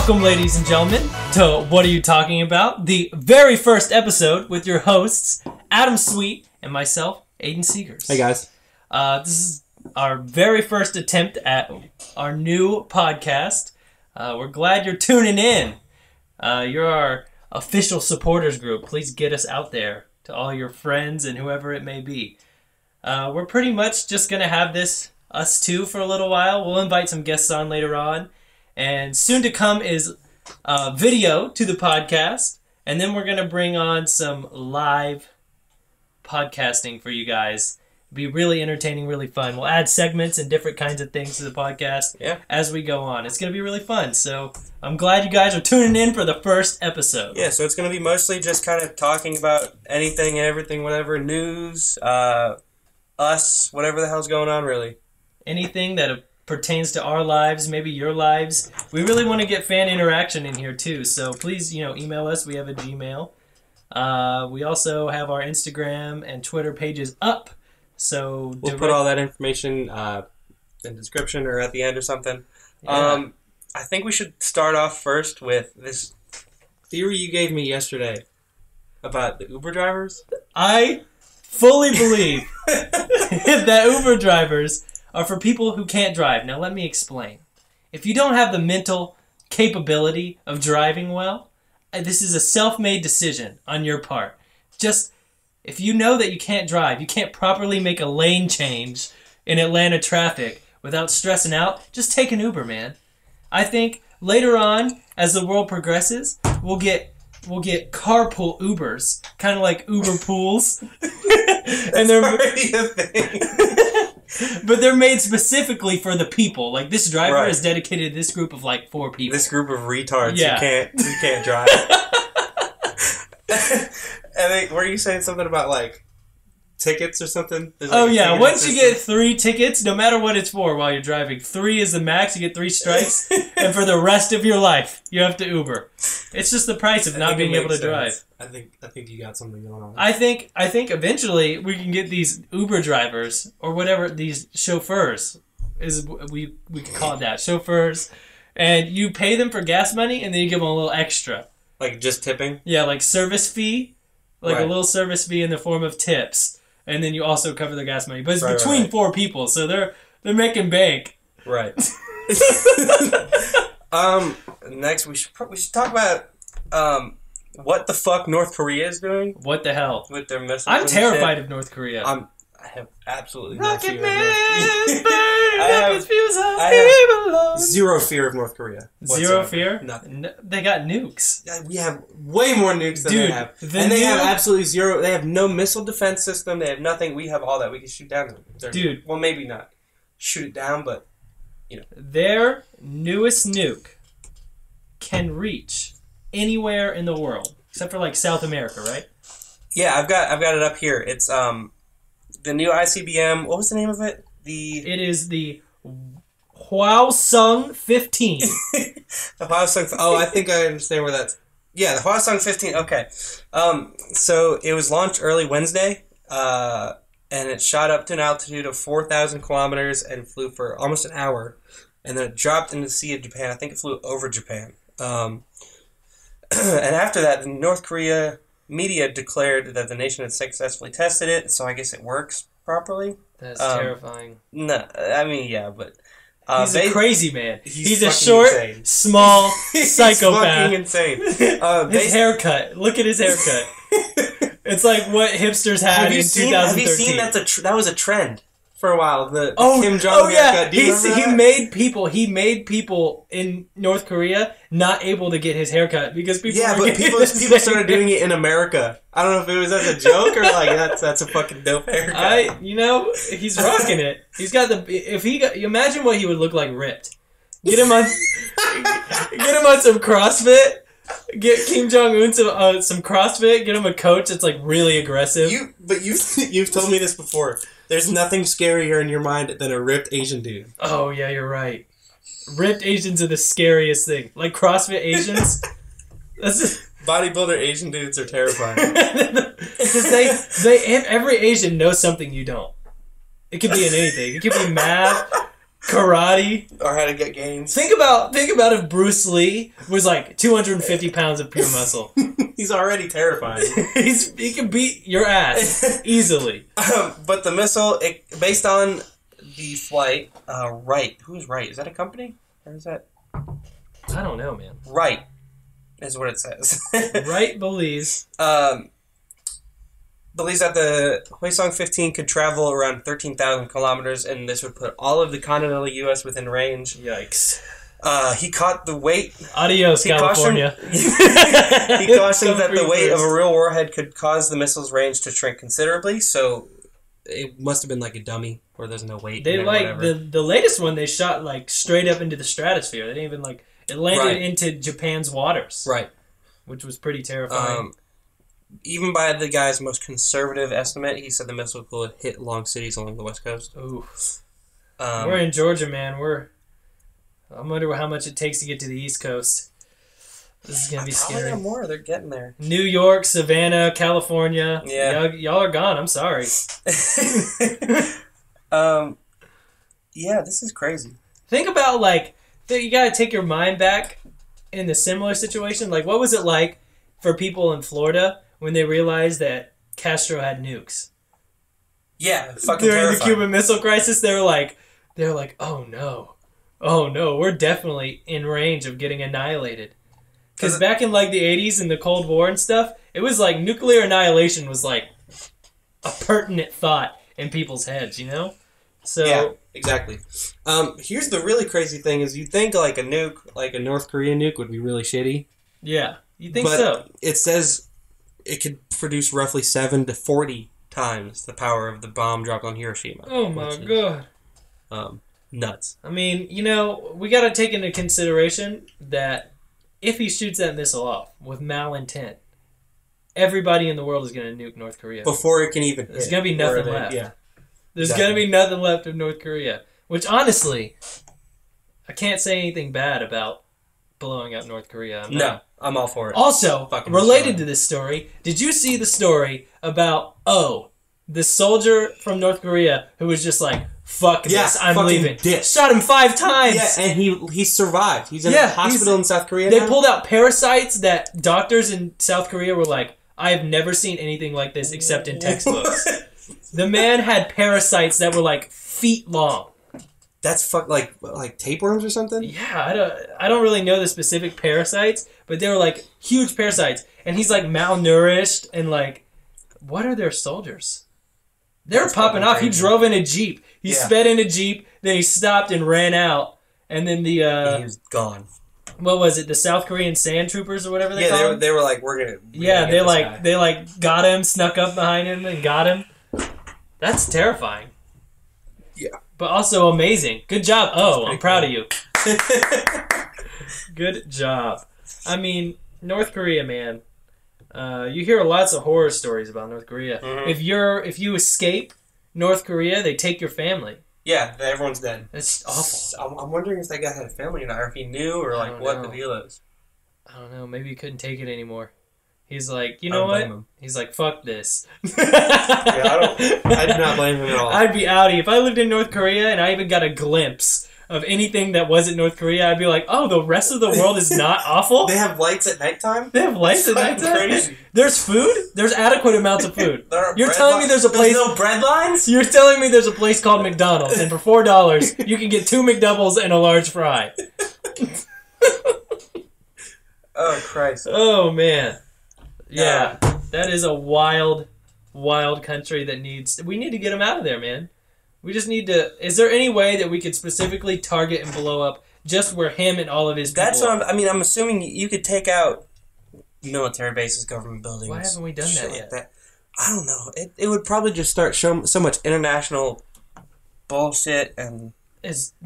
Welcome, ladies and gentlemen, to What Are You Talking About? The very first episode with your hosts, Adam Sweet and myself, Aidan Seegers. Hey, guys. This is our very first attempt at our new podcast. We're glad you're tuning in. You're our official supporters group. Please get us out there to all your friends and whoever it may be. We're pretty much just going to have this us two for a little while. We'll invite some guests on later on. And soon to come is video to the podcast. And then we're going to bring on some live podcasting for you guys. It'll be really entertaining, really fun. We'll add segments and different kinds of things to the podcast as we go on. It's going to be really fun. So I'm glad you guys are tuning in for the first episode. Yeah, so it's going to be mostly just kind of talking about anything and everything, whatever, news, us, whatever the hell's going on, really. Anything that pertains to our lives, maybe your lives. We really want to get fan interaction in here too, so please, email us. We have a Gmail. We also have our Instagram and Twitter pages up. So we'll put all that information in the description or at the end or something. Yeah. I think we should start off first with this theory you gave me yesterday about the Uber drivers. I fully believe that Uber drivers are for people who can't drive. Now, let me explain. If you don't have the mental capability of driving well, this is a self-made decision on your part. Just, if you know that you can't drive, you can't properly make a lane change in Atlanta traffic without stressing out, just take an Uber, man. I think later on, as the world progresses, we'll get carpool Ubers, kind of like Uber pools. And they're already a thing. But they're made specifically for the people. Like, this driver is dedicated to this group of, 4 people. This group of retards who can't drive. And then, were you saying something about, tickets or something? Once you get 3 tickets, no matter what it's for while you're driving, 3 is the max. You get 3 strikes. And for the rest of your life, you have to Uber. It's just the price of not being able to drive. I think you got something going on. I think eventually we can get these Uber drivers or whatever, these chauffeurs is we could call it that, chauffeurs, and you pay them for gas money and then you give them a little extra. Like just tipping? Yeah, like service fee, a little service fee in the form of tips, and then you also cover the gas money. But it's between 4 people, so they're making bank. Right. Next we should talk about what the fuck North Korea is doing. What the hell? With their missiles. I'm terrified of North Korea. I have absolutely no Rocket fear Man, I have zero fear of North Korea. Zero fear? Nothing. They got nukes. We have way more nukes than they have. And they have absolutely zero. They have no missile defense system. They have nothing. We have all that. We can shoot down. Dude. Well, maybe not shoot it down, but, Their newest nuke can reach anywhere in the world, except for, South America, right? Yeah, I've got it up here. It's, the new ICBM, what was the name of it? It is the Hwasong 15. The Hwasong. Oh, I think I understand where that's. Yeah, the Hwasong 15. Okay. So it was launched early Wednesday, and it shot up to an altitude of 4,000 kilometers and flew for almost an hour, and then it dropped into the Sea of Japan. I think it flew over Japan. And after that, the North Korea media declared that the nation had successfully tested it, so I guess it works properly. That's terrifying. No, I mean, yeah, but... he's a crazy man. He's a short, insane. Small psychopath. He's fucking insane. His haircut. Look at his haircut. It's like what hipsters had in 2013. Have you seen that was a trend for a while? The Kim Jong haircut. Do you he made people in North Korea not able to get his haircut because people started doing it in America. I don't know if it was as a joke or that's a fucking dope haircut. He's rocking it. He's got imagine what he would look like ripped. Get him on some CrossFit. Get Kim Jong Un some CrossFit. Get him a coach that's really aggressive. You've told me this before. There's nothing scarier in your mind than a ripped Asian dude. Oh yeah, you're right. Ripped Asians are the scariest thing. Like CrossFit Asians. Bodybuilder Asian dudes are terrifying. Because every Asian knows something you don't. It could be in anything. It could be math. karate, or how to get gains. Think about if Bruce Lee was like 250 pounds of pure muscle. He's already terrifying. He can beat your ass easily. But the missile, based on the flight, Wright. Who's Wright? Is that a company? Or is that? I don't know, man. Wright is what it says. Wright believes. Believes that the Hwasong 15 could travel around 13,000 kilometers, and this would put all of the continental U.S. within range. Yikes. He caught the weight. Adios, California. He cautioned that the weight of a real warhead could cause the missile's range to shrink considerably, so it must have been like a dummy where there's no weight. They the latest one they shot like straight up into the stratosphere. They didn't even like it landed into Japan's waters. Right. Which was pretty terrifying. Even by the guy's most conservative estimate, he said the missile could hit long cities along the west coast. Ooh. We're in Georgia, man. I wonder how much it takes to get to the East Coast. This is gonna be scary. Probably more. They're getting there. New York, Savannah, California. Yeah, y'all are gone. I'm sorry. Yeah, this is crazy. Think about you gotta take your mind back in the similar situation. Like, what was it like for people in Florida when they realized that Castro had nukes? Yeah, fucking during terrifying. the Cuban Missile Crisis, they were like, oh no, we're definitely in range of getting annihilated. Because back in like the 80s and the Cold War and stuff, it was like nuclear annihilation was like a pertinent thought in people's heads, you know? So yeah, exactly. Here's the really crazy thing: is you think like a nuke, like a North Korean nuke, would be really shitty. Yeah, you think but so? It says it could produce roughly 7 to 40 times the power of the bomb dropped on Hiroshima. Oh my god! Nuts. I mean, we got to take into consideration that if he shoots that missile off with malintent, everybody in the world is going to nuke North Korea before it can even. There's going to be nothing left. Yeah. There's going to be nothing left of North Korea. Which, honestly, I can't say anything bad about blowing up North Korea. I'm all for it. Also, related to this story, did you see the story about, the soldier from North Korea who was just like, fuck this, I'm leaving. Shot him 5 times! Yeah, and he survived. He's in a hospital in South Korea They pulled out parasites that doctors in South Korea were like, I have never seen anything like this except in textbooks. The man had parasites that were like feet long. That's like tapeworms or something? Yeah, I don't really know the specific parasites, but they were like huge parasites. And he's like malnourished and like, what are their soldiers? They're popping off. He drove in a Jeep. He sped in a Jeep, then he stopped and ran out. And then he was gone. What was it? The South Korean sand troopers or whatever they call them? They were like, we're gonna they got him, snuck up behind him and got him. That's terrifying. Yeah. But also amazing. Good job. I'm proud of you. Good job. I mean, North Korea, man. You hear lots of horror stories about North Korea. Mm-hmm. If you escape North Korea, they take your family. Yeah, everyone's dead. It's awful. I'm wondering if that guy had a family or not, or if he knew, or like what the deal is. I don't know. Maybe he couldn't take it anymore. He's like, you know what? He's like, fuck this. I do not blame him at all. I'd be outie. If I lived in North Korea and I even got a glimpse of anything that wasn't North Korea, I'd be like, oh, the rest of the world is not awful? They have lights at nighttime? They have lights at nighttime? Crazy. There's food? There's adequate amounts of food. You're telling me there's no bread lines? You're telling me there's a place called McDonald's, and for $4, you can get 2 McDoubles and a large fry. Oh, Christ. Oh, man. Yeah, that is a wild, wild country that we need to get them out of there, man. We just need to... Is there any way that we could specifically target and blow up just where him and all of his people... That's what I'm assuming you could take out military bases, government buildings. Why haven't we done that yet? That. I don't know. It would probably just start showing so much international bullshit and...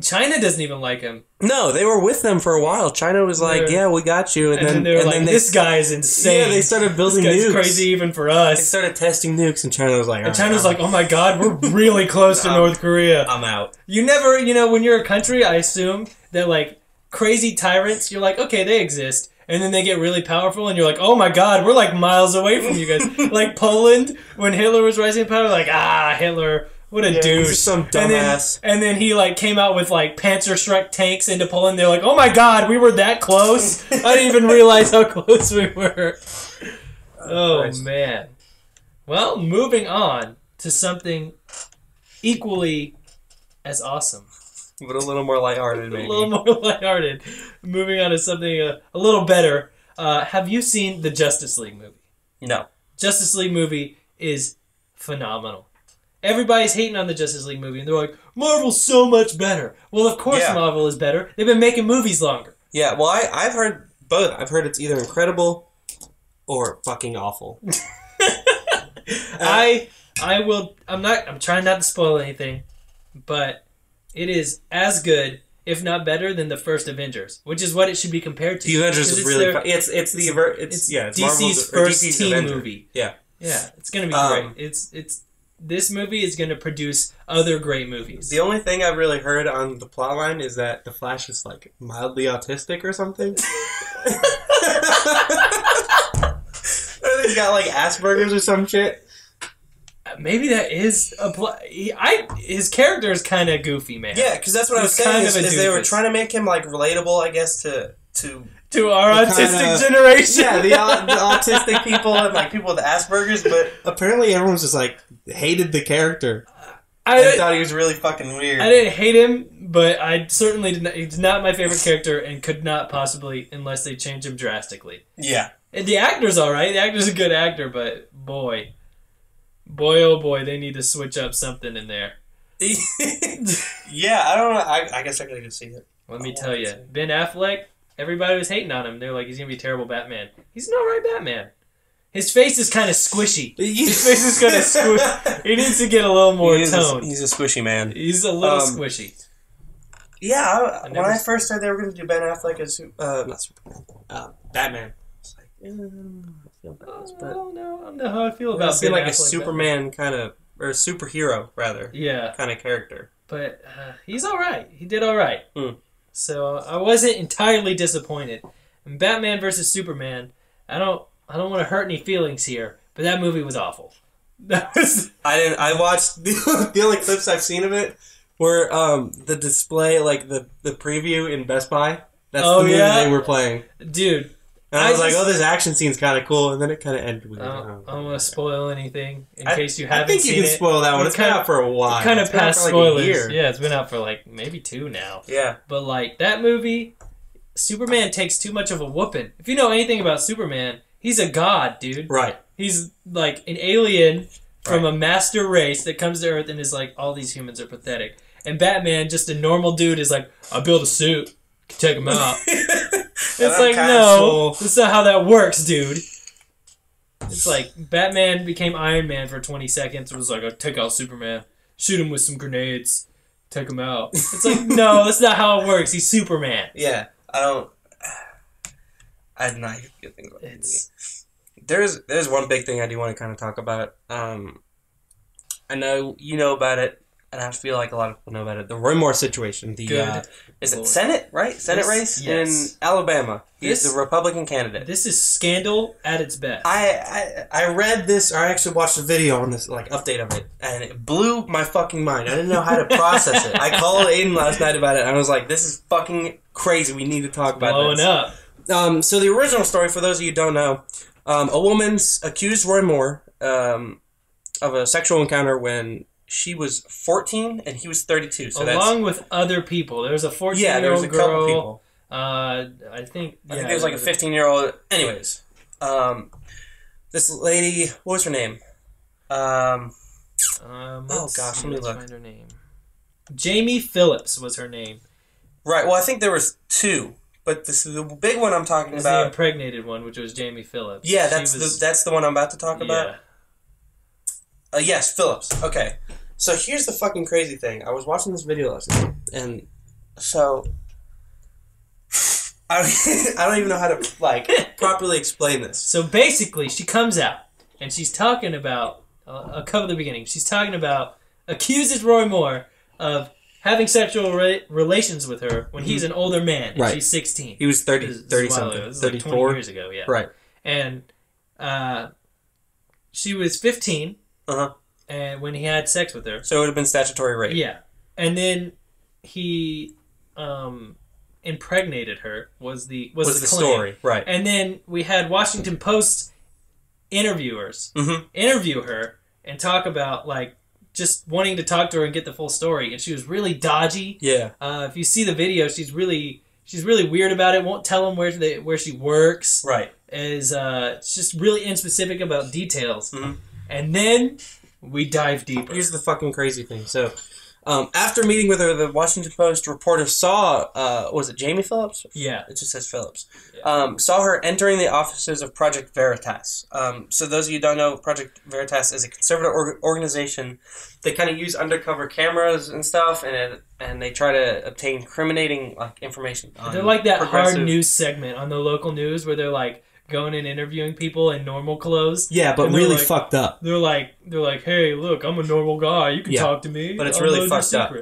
China doesn't even like him. No, they were with them for a while. China was like, yeah, we got you. And then they were like, this guy is insane. Yeah, they started building this nukes. Guy's crazy even for us. They started testing nukes, and China was like... And China's like, oh my god, we're really close to North Korea. I'm out. You never, when you're a country, I assume that, like, crazy tyrants, you're like, okay, they exist. And then they get really powerful, and you're like, oh my god, we're like miles away from you guys. Like Poland, when Hitler was rising in power, like, Hitler... What a Yeah, douche. he's some dumbass. And then he like came out with like Panzerschreck tanks into Poland. They're like, oh my god, we were that close. I didn't even realize how close we were. Oh Christ. man. Well, moving on to something equally as awesome. But a little more lighthearted, maybe. A little more lighthearted. Moving on to something a little better. Have you seen the Justice League movie? No. Justice League movie is phenomenal. Everybody's hating on the Justice League movie, and they're like, Marvel's so much better. Well, of course Marvel is better. They've been making movies longer. Yeah, well, I've heard both. I've heard it's either incredible or fucking awful. I'm trying not to spoil anything, but it is as good, if not better, than the first Avengers, which is what it should be compared to. The Avengers is really fun. It's DC's Marvel's, first DC's team Avenger. movie. Yeah. Yeah, it's gonna be great. This movie is gonna produce other great movies. The only thing I've really heard on the plotline is that the Flash is like mildly autistic or something. Or he's got like Asperger's or some shit. Maybe that is a his character is kind of goofy, man. Yeah, because that's what I was saying. Is they were doofus. trying to make him like relatable, I guess, to our autistic generation. Yeah, the autistic people and like people with Asperger's, but apparently everyone's just like hated the character. I thought he was really fucking weird. I didn't hate him, but I certainly did not. He's not my favorite character, and could not possibly unless they change him drastically. Yeah, and the actor's all right. The actor's a good actor, but boy, oh boy, they need to switch up something in there. Yeah, I don't know. I guess I gotta go see it. Let me tell you, Ben Affleck. Everybody was hating on him. They're like, he's gonna be a terrible Batman. He's an alright Batman. His face is kind of squishy. His face is kind of squishy. He needs to get a little more tone. He's a squishy man. He's a little squishy. Yeah, when I first heard they were going to do Ben Affleck as not Superman, Batman. It's like, I don't know how I feel about Ben like Affleck, a Superman kind of, or a superhero rather. Yeah, kind of character. But he's all right. He did all right. So I wasn't entirely disappointed. And Batman versus Superman, I don't want to hurt any feelings here, but that movie was awful. I watched the only clips I've seen of it were the display, like the preview in Best Buy. That's the movie they were playing. Dude. And I was like, this action scene's kind of cool, and then it kind of ended with I don't want to spoil anything in case you haven't seen it. I think you can spoil that one. It's been out for a while. Kind of past spoilers. Yeah, it's been out for like maybe 2 now. Yeah. But like that movie, Superman takes too much of a whooping. If you know anything about Superman, he's a god, dude. Right. He's like an alien from a master race that comes to Earth and is like, all these humans are pathetic. And Batman, just a normal dude, is like, I build a suit. Take him out. It's like, no, that's not how that works, dude. It's like, Batman became Iron Man for 20 seconds. It was like, I'll take out Superman. Shoot him with some grenades. Take him out. It's like, no, that's not how it works. He's Superman. Yeah, I did not hear good things about the movie. There's one big thing I do want to kind of talk about. I know you know about it, and I feel like a lot of people know about it. The Roy Moore situation. Is it Senate, right? Senate race in Alabama. He's the Republican candidate. This is scandal at its best. I read this, or I actually watched a video on this like update of it, and it blew my fucking mind. I didn't know how to process it. I called Aidan last night about it, and I was like, this is fucking crazy. We need to talk about this. Blowing up. So the original story, for those of you who don't know, a woman's accused Roy Moore of a sexual encounter when she was 14 and he was 32. So along with other people. There was a 14-year-old girl. Yeah, there was a couple people. I think there was like a 15-year-old. Anyways, this lady, what was her name? Oh gosh, let me look. Find her name. Jamie Phillips was her name. Right. Well, I think there was 2. But the big one I'm talking about, the impregnated one, which was Jamie Phillips. Yeah, that's the one I'm about to talk about. Yes, Phillips. Okay, so here's the fucking crazy thing. I was watching this video last night, and so I don't even know how to like properly explain this. So basically, she comes out and she's talking about a couple of the beginning. She's talking about accuses Roy Moore of having sexual relations with her when he's an older man and she's 16. He was 30 something. This was like 20 years ago, yeah. Right. And she was 15. and when he had sex with her. So it would have been statutory rape. Yeah. And then he impregnated her was the claim. story, right. And then we had Washington Post interviewers interview her and talk about, like, just wanting to talk to her and get the full story. And she was really dodgy. Yeah. If you see the video, she's really weird about it. Won't tell them where she works. Right. Is just really inspecific about details. And then we dive deeper. Here's the fucking crazy thing. So, after meeting with her, the Washington Post reporter saw, was it Jamie Phillips? Yeah. It just says Phillips. Yeah. Saw her entering the offices of Project Veritas. So those of you who don't know, Project Veritas is a conservative organization. They kind of use undercover cameras and stuff, and they try to obtain incriminating, like, information. They're like that hard news segment on the local news where they're like going and interviewing people in normal clothes. Yeah, but really like, fucked up. They're like, hey, look, I'm a normal guy. You can talk to me. But it's really fucked up.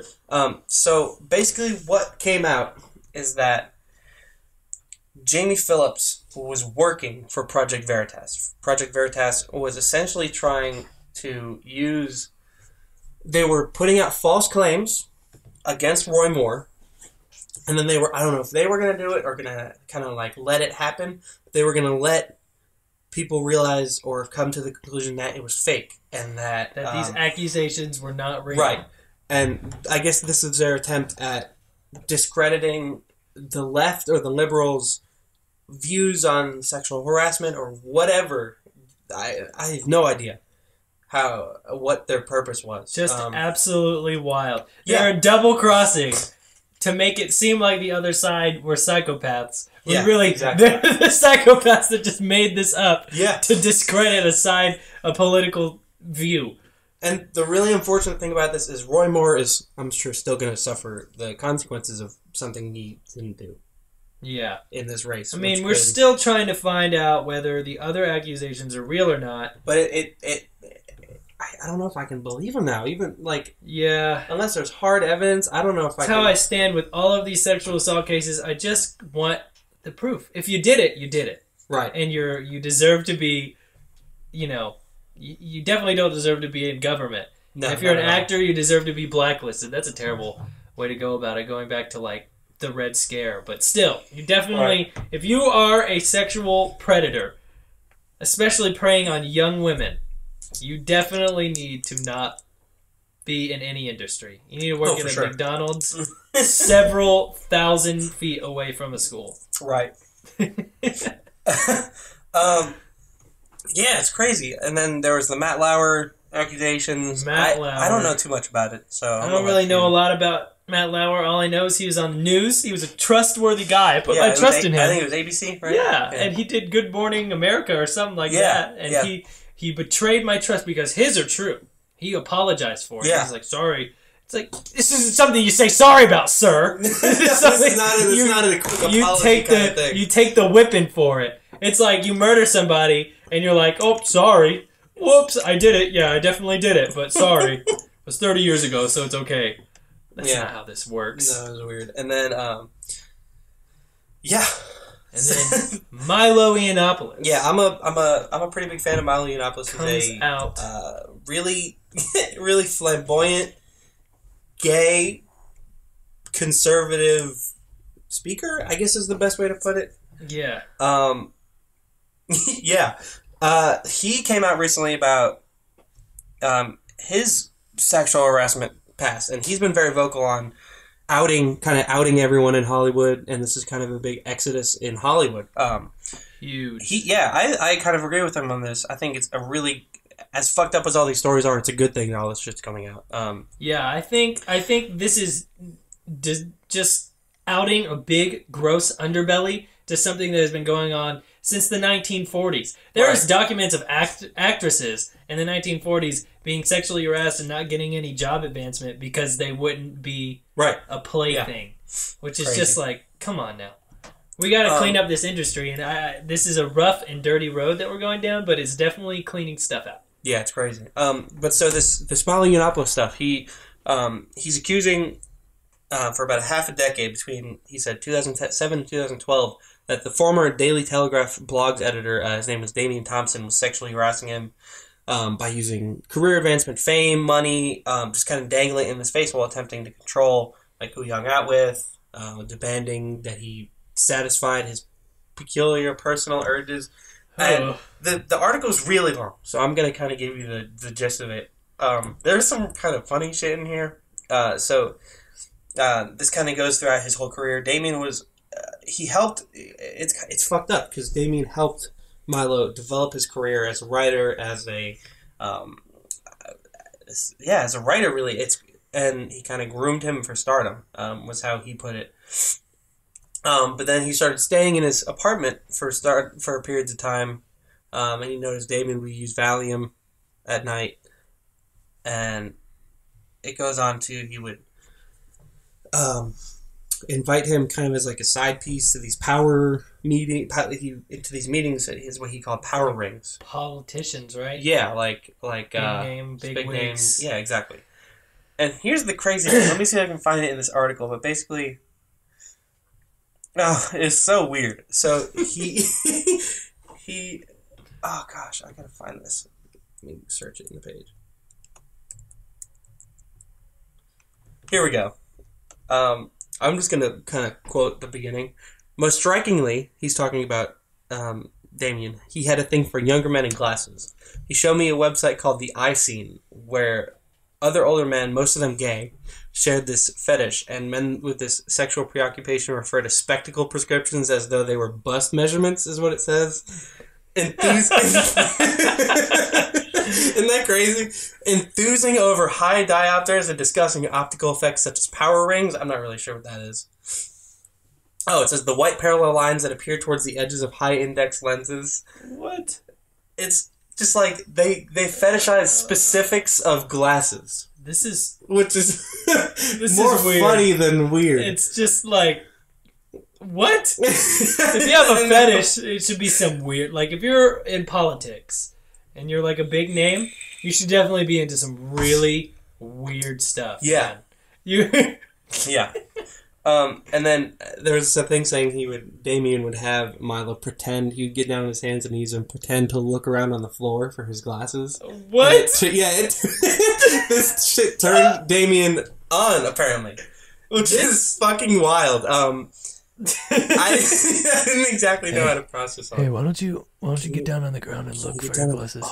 So basically, what came out is that Jamie Phillips was working for Project Veritas. Project Veritas was essentially trying to use. They were putting out false claims against Roy Moore. And then I don't know if they were going to do it or going to kind of like let it happen. They were going to let people realize or come to the conclusion that it was fake and that these accusations were not real. Right. And I guess this is their attempt at discrediting the left or the liberals' views on sexual harassment or whatever. I have no idea what their purpose was. Just absolutely wild. They're double crossing to make it seem like the other side were psychopaths. Yeah, really, exactly. They're the psychopaths that just made this up to discredit a political view. And the really unfortunate thing about this is Roy Moore is, I'm sure, still going to suffer the consequences of something he didn't do. Yeah. In this race. I mean, we're still trying to find out whether the other accusations are real or not. But I don't know if I can believe him now. Even, like... Yeah. Unless there's hard evidence, I don't know if I can... That's how I stand with all of these sexual assault cases. I just want the proof. If you did it, you did it. Right. And you deserve to be, you definitely don't deserve to be in government. No, if you're an actor, you deserve to be blacklisted. That's a terrible way to go about it, going back to, like, the Red Scare. But still, you definitely... Right. If you are a sexual predator, especially preying on young women... You definitely need to not be in any industry. You need to work at a McDonald's several thousand feet away from a school. Right. Yeah, it's crazy. And then there was the Matt Lauer accusations. I don't know too much about it, so I don't really know a lot about Matt Lauer. All I know is he was on the news. He was a trustworthy guy. I put my trust in him. I think it was ABC, right? Yeah, and he did Good Morning America or something like that. And he betrayed my trust because his are true. He apologized for it. Yeah. He's like, sorry. It's like, this isn't something you say sorry about, sir. This is not a quick apology kind of thing. You take the whipping for it. It's like you murder somebody and you're like, oh, sorry. Whoops, I did it. Yeah, I definitely did it, but sorry. It was 30 years ago, so it's okay. That's not how this works. No, it was weird. And then, And then Milo Yiannopoulos. Yeah, I'm a pretty big fan of Milo Yiannopoulos. He's out. Really, really flamboyant, gay, conservative speaker, I guess is the best way to put it. Yeah. Yeah. He came out recently about his sexual harassment past, and he's been very vocal on outing everyone in Hollywood, and this is kind of a big exodus in Hollywood. Huge. I kind of agree with him on this. I think it's a really, as fucked up as all these stories are, it's a good thing that all this shit's coming out. Yeah, I think this is just outing a big, gross underbelly to something that has been going on since the 1940s. There's documents of actresses in the 1940s being sexually harassed and not getting any job advancement because they wouldn't be a plaything, which is just like, come on now. We got to clean up this industry, and this is a rough and dirty road that we're going down, but it's definitely cleaning stuff out. Yeah, it's crazy. But so this Milo Yiannopoulos stuff, he's accusing for about a half a decade between, he said, 2007 and 2012, that the former Daily Telegraph blogs editor, his name was Damian Thompson, was sexually harassing him. by using career advancement, fame, money, just kind of dangling in his face while attempting to control like who he hung out with, demanding that he satisfied his peculiar personal urges. And the article is really long, so I'm going to kind of give you the gist of it. There's some kind of funny shit in here. This kind of goes throughout his whole career. Damien was... he helped... It's fucked up, because Damien helped Milo develop his career as a writer, as a writer, really. And he kind of groomed him for stardom, was how he put it. But then he started staying in his apartment for periods of time, and he noticed Damien would use Valium at night, and it goes on to he would invite him kind of as like a side piece to these into these meetings. Is what he called power rings. Politicians, right? Yeah, like big name, big wigs. Yeah, exactly. And here's the crazy thing. Let me see if I can find it in this article. But basically, it's so weird. So he. Oh gosh, I gotta find this. Let me search it in the page. Here we go. I'm just going to kind of quote the beginning. Most strikingly, he's talking about Damien. He had a thing for younger men in glasses. He showed me a website called The Eye Scene, where other older men, most of them gay, shared this fetish, and men with this sexual preoccupation refer to spectacle prescriptions as though they were bust measurements, is what it says. Isn't that crazy? Enthusing over high diopters and discussing optical effects such as power rings. I'm not really sure what that is. Oh, it says the white parallel lines that appear towards the edges of high index lenses. What? It's just like they fetishize specifics of glasses. Which is more funny than weird. It's just like, what? If you have a fetish, it should be some weird... Like, if you're in politics and you're like a big name, you should definitely be into some really weird stuff. Yeah. Yeah. And then there was something saying Damien would have Milo pretend, he would get down on his hands and knees and pretend to look around on the floor for his glasses. What? This shit turned Damien on, apparently. Which is fucking wild. I didn't exactly know how to process all. Hey, why don't you get down on the ground and look for your glasses?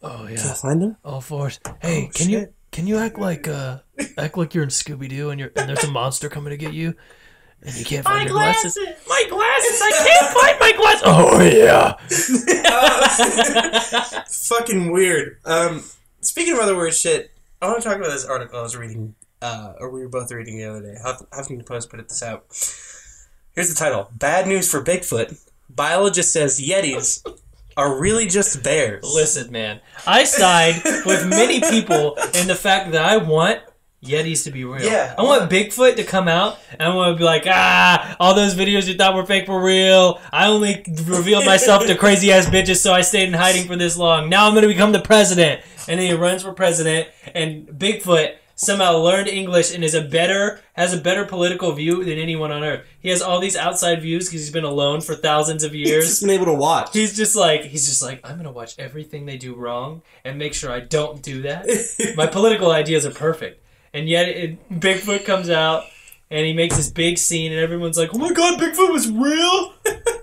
Oh yeah. Can I find them? All fours. Hey, can you act like you're in Scooby Doo and there's a monster coming to get you, and you can't find your glasses? My glasses! I can't find my glasses. Oh yeah. Fucking weird. Speaking of other weird shit, I want to talk about this article I was reading, or we were both reading the other day. Huffington Post put this out. Here's the title: Bad news for Bigfoot. Biologist says Yetis are really just bears. Listen, man. I side with many people in the fact that I want Yetis to be real. Yeah. I want Bigfoot to come out and I want to be like, all those videos you thought were fake were real. I only revealed myself to crazy ass bitches, so I stayed in hiding for this long. Now I'm going to become the president. And then he runs for president, and Bigfoot somehow learned English and has a better political view than anyone on earth. He has all these outside views because he's been alone for thousands of years. He's just been able to watch. He's just like, I'm going to watch everything they do wrong and make sure I don't do that. My political ideas are perfect. And yet Bigfoot comes out and he makes this big scene and everyone's like, oh my god, Bigfoot was real?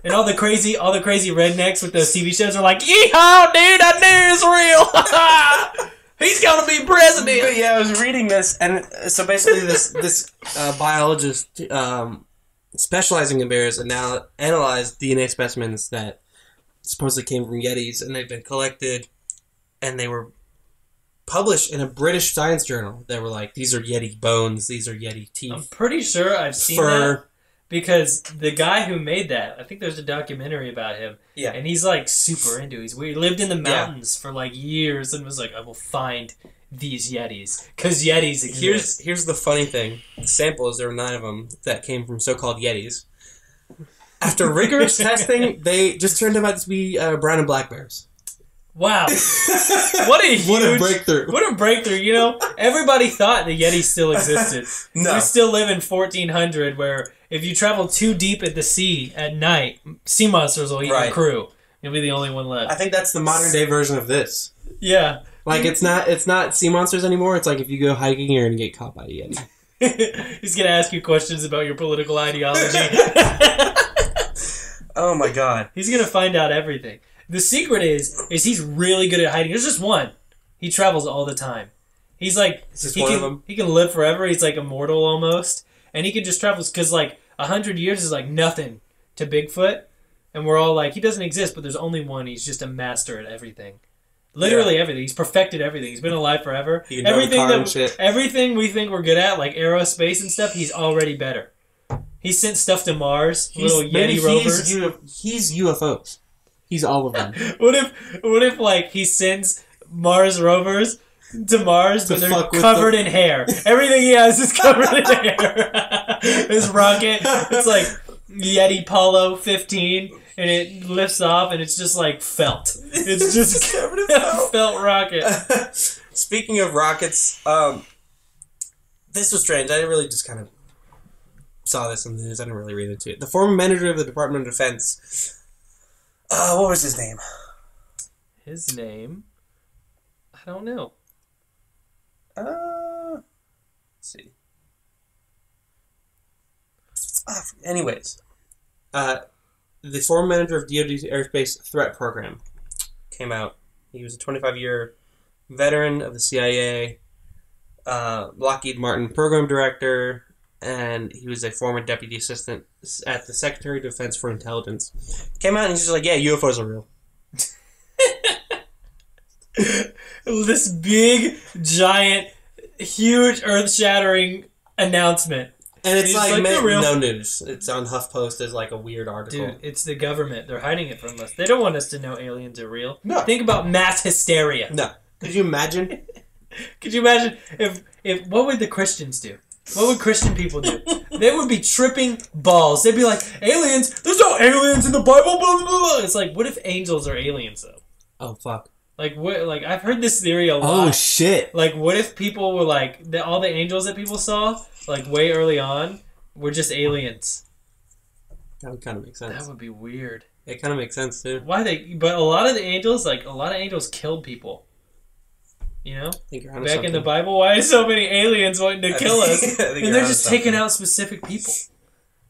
And all the crazy rednecks with those TV shows are like, yeehaw, dude, I knew it was real. He's gonna be president. But yeah, I was reading this, and so basically, this biologist specializing in bears analyzed DNA specimens that supposedly came from Yetis, and they've been collected, and they were published in a British science journal. They were like, these are Yeti bones, these are Yeti teeth. I'm pretty sure I've seen that. Because the guy who made that, I think there's a documentary about him. Yeah. And he's like super into it. He's weird. He lived in the mountains for like years and was like, I will find these Yetis. Because Yetis exist. Here's the funny thing. The samples, there were 9 of them that came from so-called Yetis. After rigorous testing, they just turned out to be brown and black bears. Wow. What a breakthrough. What a breakthrough. You know, everybody thought the Yeti still existed. No. We still live in 1400 where if you travel too deep at the sea at night, sea monsters will eat your crew. You'll be the only one left. I think that's the modern day version of this. Yeah. Like, it's not sea monsters anymore. It's like if you go hiking, you're going to get caught by a Yeti. He's going to ask you questions about your political ideology. Oh, my God. He's going to find out everything. The secret is he's really good at hiding. There's just one. He travels all the time. He's like, he can live forever. He's like immortal almost. And he can just travel because like 100 years is like nothing to Bigfoot. And we're all like, he doesn't exist, but there's only one. He's just a master at everything. Literally everything. He's perfected everything. He's been alive forever. Everything we think we're good at, like aerospace and stuff, he's already better. He sent stuff to Mars, little Yeti rovers. He's UFOs. He's all of them. What if like he sends Mars rovers to Mars, but they're covered in hair? Everything he has is covered in hair. His rocket, it's like Yeti Apollo 15. And it lifts off, and it's just like felt. It's just covered in felt rocket. Speaking of rockets, this was strange. I really just kind of saw this in the news. I didn't really read into it. The former manager of the Department of Defense. What was his name? His name? I don't know. Let's see. Anyways. The former manager of DoD's Airspace Threat Program came out. He was a 25-year veteran of the CIA, Lockheed Martin program director, and he was a former deputy assistant at the Secretary of Defense for Intelligence. Came out and he's just like, yeah, UFOs are real. This big, giant, huge, earth-shattering announcement. And it's like no news. It's on HuffPost as like a weird article. Dude, it's the government. They're hiding it from us. They don't want us to know aliens are real. No. Think about mass hysteria. No. Could you imagine? Could you imagine if what would the Christians do? What would Christian people do? They would be tripping balls. They'd be like, aliens? There's no aliens in the Bible. Blah, blah, blah. It's like, what if angels are aliens though? Oh fuck. Like what? Like I've heard this theory a lot. Oh shit. Like what if people were like all the angels that people saw, like way early on, were just aliens? That would kind of make sense. That would be weird. It kind of makes sense too. But a lot of angels killed people. You know, back in the Bible, why is so many aliens wanting to kill us? And they're just taking out specific people.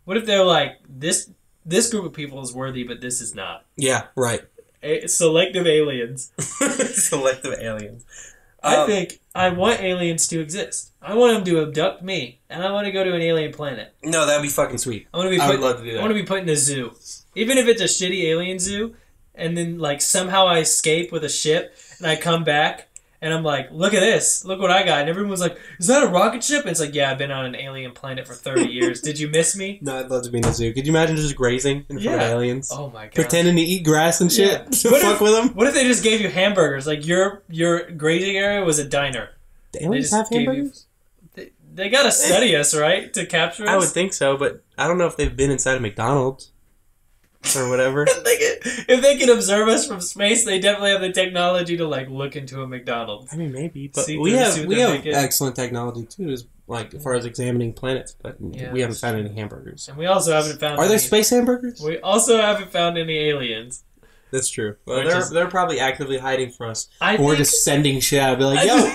What if they're like this group of people is worthy, but this is not? Yeah, right. Selective aliens. Selective aliens. I think I want aliens to exist. I want them to abduct me, and I want to go to an alien planet. No, that'd be fucking sweet. I would love to do that. I want to be put in a zoo, even if it's a shitty alien zoo, and then like somehow I escape with a ship, and I come back, and I'm like, look at this, look what I got, and everyone's like, is that a rocket ship? And it's like, yeah, I've been on an alien planet for 30 years. Did you miss me? No, I'd love to be in a zoo. Could you imagine just grazing in front of aliens? Oh my god. Pretending to eat grass and shit to fuck with them? What if they just gave you hamburgers? Like your grazing area was a diner. Do aliens have hamburgers? They gotta study us, right? To capture us? I would think so, but I don't know if they've been inside a McDonald's. Or whatever. If they can observe us from space, they definitely have the technology to like look into a McDonald's. I mean, maybe, but we have excellent technology too, as like as far as examining planets. But we haven't found any hamburgers, and we also haven't found. Are there space hamburgers? We also haven't found any aliens. That's true. Well, they're probably actively hiding from us, or just sending shit out. Be like, yo,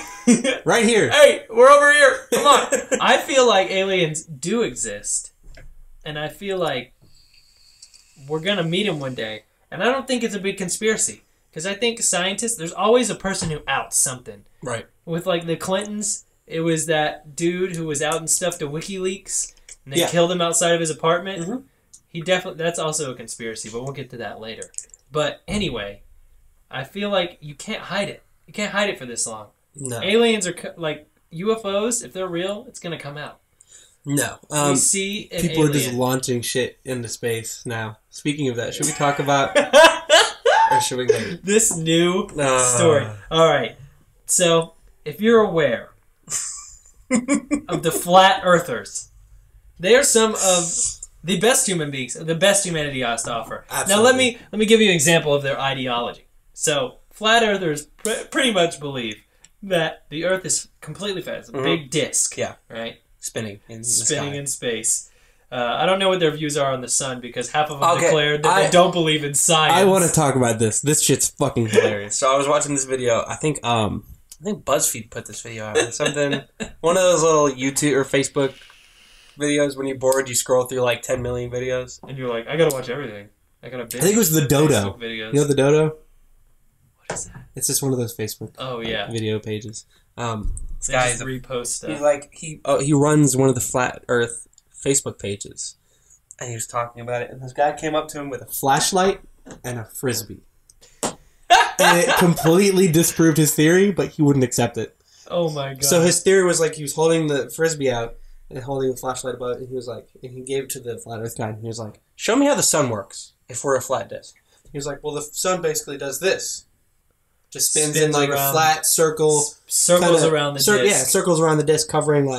right here. Hey, we're over here. Come on. I feel like aliens do exist, and I feel like we're going to meet him one day. And I don't think it's a big conspiracy. Because I think scientists, there's always a person who outs something. Right. With, like, the Clintons, it was that dude who was outing stuff to WikiLeaks. And they killed him outside of his apartment. Mm-hmm. He definitely, that's also a conspiracy, but we'll get to that later. But anyway, I feel like you can't hide it. You can't hide it for this long. No. Aliens are, like, UFOs, if they're real, it's going to come out. No. We see an people alien. Are just launching shit into space now. Speaking of that, should we talk about... or should we wait? This new story. Alright. So, if you're aware of the flat earthers, they are some of the best human beings, the best humanity has to offer. Absolutely. Now let me give you an example of their ideology. So, flat earthers pretty much believe that the earth is completely flat. It's a big disc. Yeah. Right? Spinning in space. I don't know what their views are on the sun because half of them Okay, declared that they don't believe in science. I want to talk about this. This shit's fucking hilarious. So I was watching this video. I think BuzzFeed put this video out or something. One of those little YouTube or Facebook videos when you're bored, you scroll through like 10 million videos. And you're like, I gotta watch everything. I gotta binge I think it was the Dodo. Facebook videos. You know the Dodo? What is that? It's just one of those Facebook video pages. This They guy just repost stuff. he's like he runs one of the Flat Earth Facebook pages, and he was talking about it. And this guy came up to him with a flashlight and a frisbee, and it completely disproved his theory, but he wouldn't accept it. Oh my god! So his theory was like he was holding the frisbee out and holding the flashlight above it, and he was like, and he gave it to the Flat Earth guy, and he was like, "Show me how the sun works if we're a flat disk." He was like, "Well, the sun basically does this." Just spins in like a flat circle. Circles around the disc. Yeah, circles around the disc, covering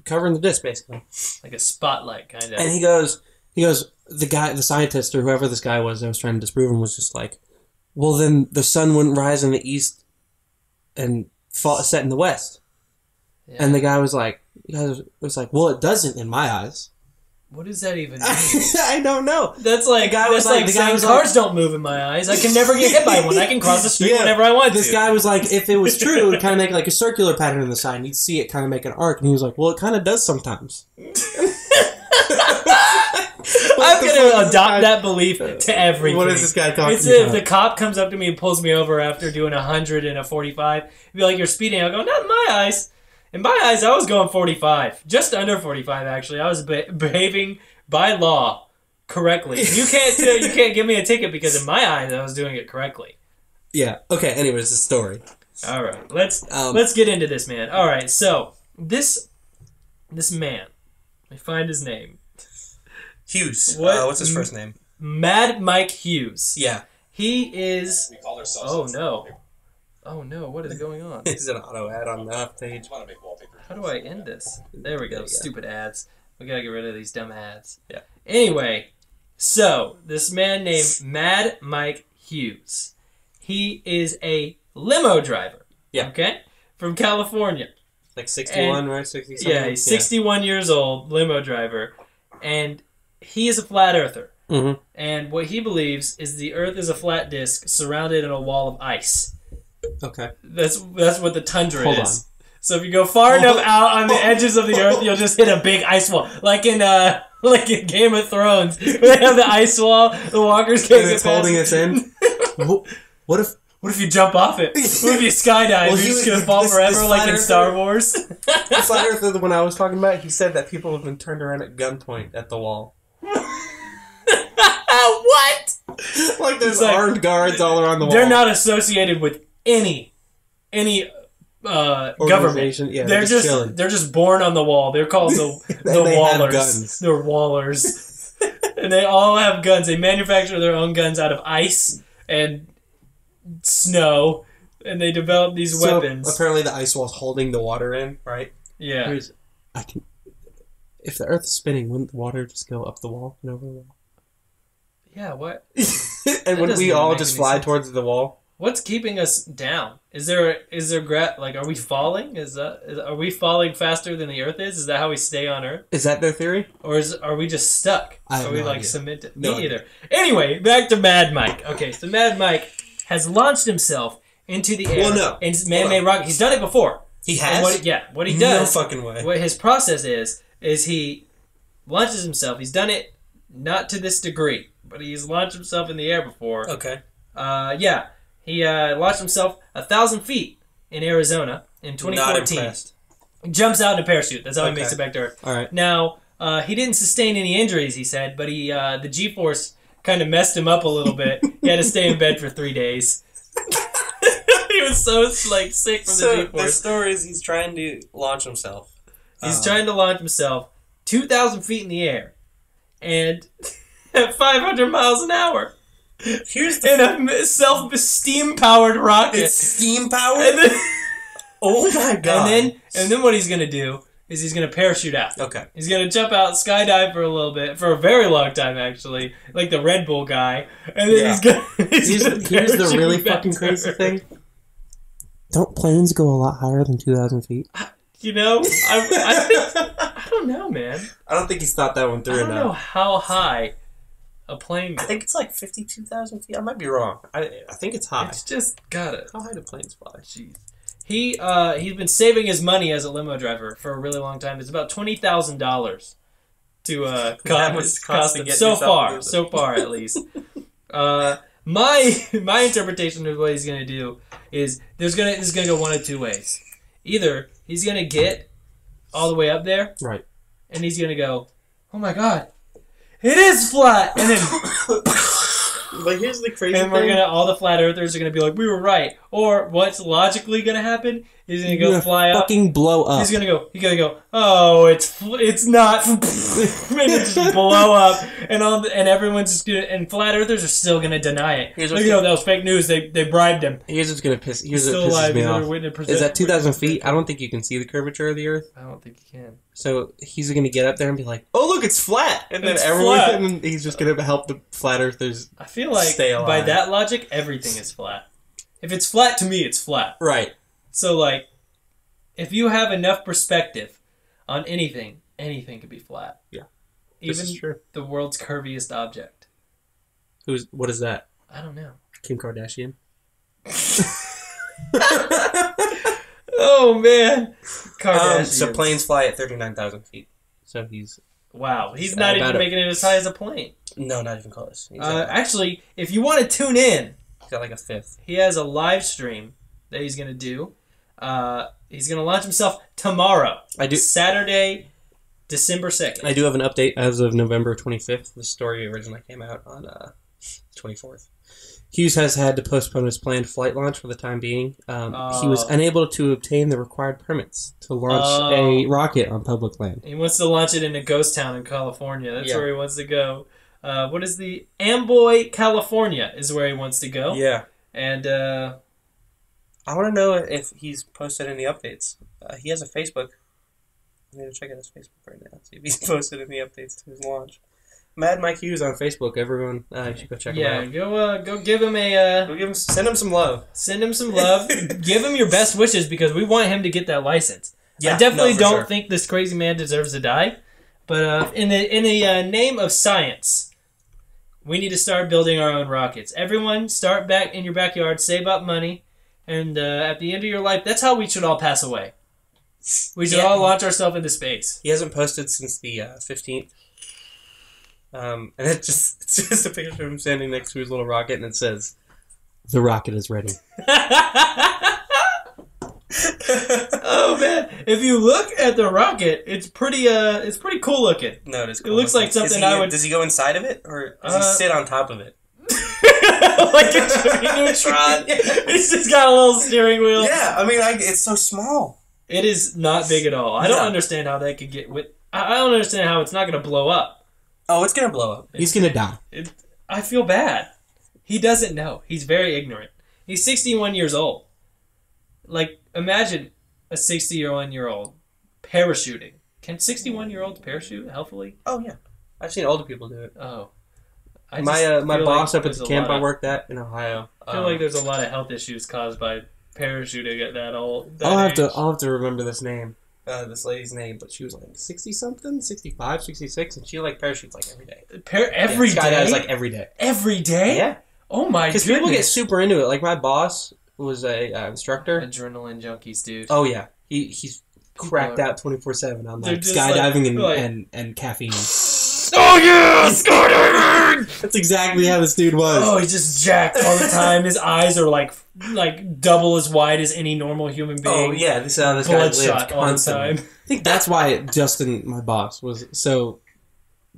covering the disc basically. Like a spotlight, kind of. And he goes, the scientist or whoever this guy was that was trying to disprove him was just like, well, then the sun wouldn't rise in the east and set in the west. Yeah. And the guy was like, well, it doesn't in my eyes. What does that even mean? I don't know. That's like saying cars don't move in my eyes. I can never get hit by one. I can cross the street whenever I want to. This guy was like, if it was true, it would kind of make like a circular pattern in the sign. You'd see it kind of make an arc. And he was like, well, it kind of does sometimes. I'm going to adopt that belief to everything. What is this guy talking about? If the cop comes up to me and pulls me over after doing 100 and a 45, he'd be like, you're speeding. I'll go, not in my eyes. In my eyes, I was going 45. Just under 45, actually. I was behaving by law correctly. You can't give me a ticket because in my eyes, I was doing it correctly. Yeah. Okay, anyways, the story. All right. Let's get into this, man. All right. So, this man, let me find his name. Hughes. What's his first name? Mad Mike Hughes. Yeah. He is... Oh, no. Oh no, what is going on? It's an auto ad on the page. How do I end this? There we go. Stupid ads. We gotta get rid of these dumb ads. Yeah. Anyway, so this man named Mad Mike Hughes. He is a limo driver. Yeah. Okay? From California. Like 61, right? 67? Yeah, he's 61 years old, limo driver. And he is a flat earther. Mm-hmm. And what he believes is the earth is a flat disc surrounded in a wall of ice. Okay. That's what the tundra is. So if you go far enough out on the edges of the earth, you'll just hit a big ice wall, like in Game of Thrones. They have the ice wall. The walkers can't get past. Holding us in. What if you jump off it? What if you skydive? You're just gonna fall forever, like in Star Wars. The flat earther, the one I was talking about, he said that people have been turned around at gunpoint at the wall. What? Like there's armed guards all around the wall. They're not associated with any government. Yeah, they're just born on the wall. They're called the Wallers. They're Wallers. And they all have guns. They manufacture their own guns out of ice and snow, and they develop these weapons. Apparently the ice wall's holding the water in, right? Yeah. If the earth is spinning, wouldn't the water just go up the wall and over the wall? Yeah, what? And wouldn't we all just fly towards the wall? What's keeping us down? Are we falling? Are we falling faster than the Earth is? Is that how we stay on Earth? Is that their theory? Or are we just stuck? Are we idea. Cemented? Me either. Anyway, back to Mad Mike. Okay, so Mad Mike has launched himself into the air. Well, no. In man-made rocket. He's done it before. He has? What he does. No fucking way. What his process is he launches himself. He's done it not to this degree, but he's launched himself in the air before. Okay. Yeah. He launched himself 1,000 feet in Arizona in 2014. Not impressed. He jumps out in a parachute. That's how he makes it back to Earth. All right. Now, he didn't sustain any injuries, he said, but the G-force kind of messed him up a little bit. He had to stay in bed for 3 days. He was so sick from the G-force. The story is he's trying to launch himself. He's trying to launch himself 2,000 feet in the air and at 500 miles an hour. Here's in a steam powered rocket. It's steam powered. Oh my god! And then what he's gonna do is he's gonna parachute out. Okay. He's gonna jump out, skydive for a little bit, for a very long time actually, like the Red Bull guy. And then he's gonna. Here's the really fucking crazy thing. Don't planes go a lot higher than 2,000 feet? You know, I think I don't know, man. I don't think he's thought that one I through don't know enough. how high a plane goes. I think it's like 52,000 feet. I might be wrong. I think it's high. It's just gotta. How high do planes fly? Jeez. He's been saving his money as a limo driver for a really long time. It's about $20,000 to cost him so far at least. My interpretation of what he's gonna do is this is gonna go one of two ways. Either he's gonna get all the way up there, Right. and he's gonna go, "Oh my god, it is flat," and then But here's the crazy and all the flat earthers are gonna be like, "We were right." Or what's logically gonna happen? He's gonna go fly up. Fucking blow up. He's gonna go. Oh, it's not, and it just blow up, and everyone's just gonna, and flat earthers are still gonna deny it. That was fake news. They bribed him. Here's what's gonna piss. Here's He's what still pisses alive. me off. Is that 2,000 feet? I don't think you can see the curvature of the Earth. I don't think you can. So he's gonna get up there and be like, "Oh, look, it's flat," and then It's everyone, flat. and he's just gonna help the flat earthers. I feel like Stay alive. by that logic, everything is flat. If it's flat to me, it's flat. Right. So like, if you have enough perspective on anything could be flat. Yeah. Even This is true. the world's curviest object. What is that? I don't know. Kim Kardashian. Oh man, Kardashian. So planes fly at 39,000 feet. So he's Wow, he's not even about making it as high as a plane. no, not even close. Actually, if you want to tune in, He's got like a fifth. he has a live stream that he's gonna do. He's gonna launch himself tomorrow. I do. Saturday, December 2nd. I do have an update as of November 25th. The story originally came out on 24th. Hughes has had to postpone his planned flight launch for the time being. He was unable to obtain the required permits to launch a rocket on public land. He wants to launch it in a ghost town in California. That's Yeah. where he wants to go. What is the Amboy, California is where he wants to go. Yeah. And I want to know if he's posted any updates. He has a Facebook. I need to check out his Facebook right now. See if he's posted any updates to his launch. Mad Mike Hughes on Facebook. Everyone, you should go check him out. go give him a Send him some love. send him some love. Give him your best wishes because we want him to get that license. Yeah, I definitely no, for don't sure. think this crazy man deserves to die. But in the name of science, we need to start building our own rockets. Everyone, start back in your backyard, save up money, and at the end of your life, that's how we should all pass away. We should all launch ourselves into space. He hasn't posted since the 15th. And it's just a picture of him standing next to his little rocket, and it says, "The rocket is ready." Oh man! If you look at the rocket, it's pretty cool looking. No, it is cool. It looks like something I would. Does he go inside of it, or does he sit on top of it? Like a Jimmy Neutron. It's just got a little steering wheel. Yeah, I mean, it's so small. It is not big at all. I don't understand how that could get with. I don't understand how it's not going to blow up. Oh, it's gonna blow up. He's gonna die. I feel bad. He doesn't know. He's very ignorant. He's 61 years old. Like, imagine a 61-year-old parachuting. Can 61-year-olds parachute healthily? Oh yeah, I've seen older people do it. Oh. My boss up at the camp I worked at in Ohio. I feel like there's a lot of health issues caused by parachuting at that old. I'll have to remember this name. This lady's name, but she was like 60-something, 65, 66, and she like parachutes like every day. Every day? Skydives like every day. Every day? Yeah. Oh my goodness. Because people get super into it. Like my boss was a instructor. Adrenaline junkies, dude. Oh yeah, he's cracked out 24/7 on like just skydiving and caffeine. Oh yeah, skydiving! That's exactly how this dude was. Oh, he's just jacked all the time. His eyes are like double as wide as any normal human being. Oh yeah, this is how this guy lived Bloodshot all the time. I think that's why Justin, my boss, was so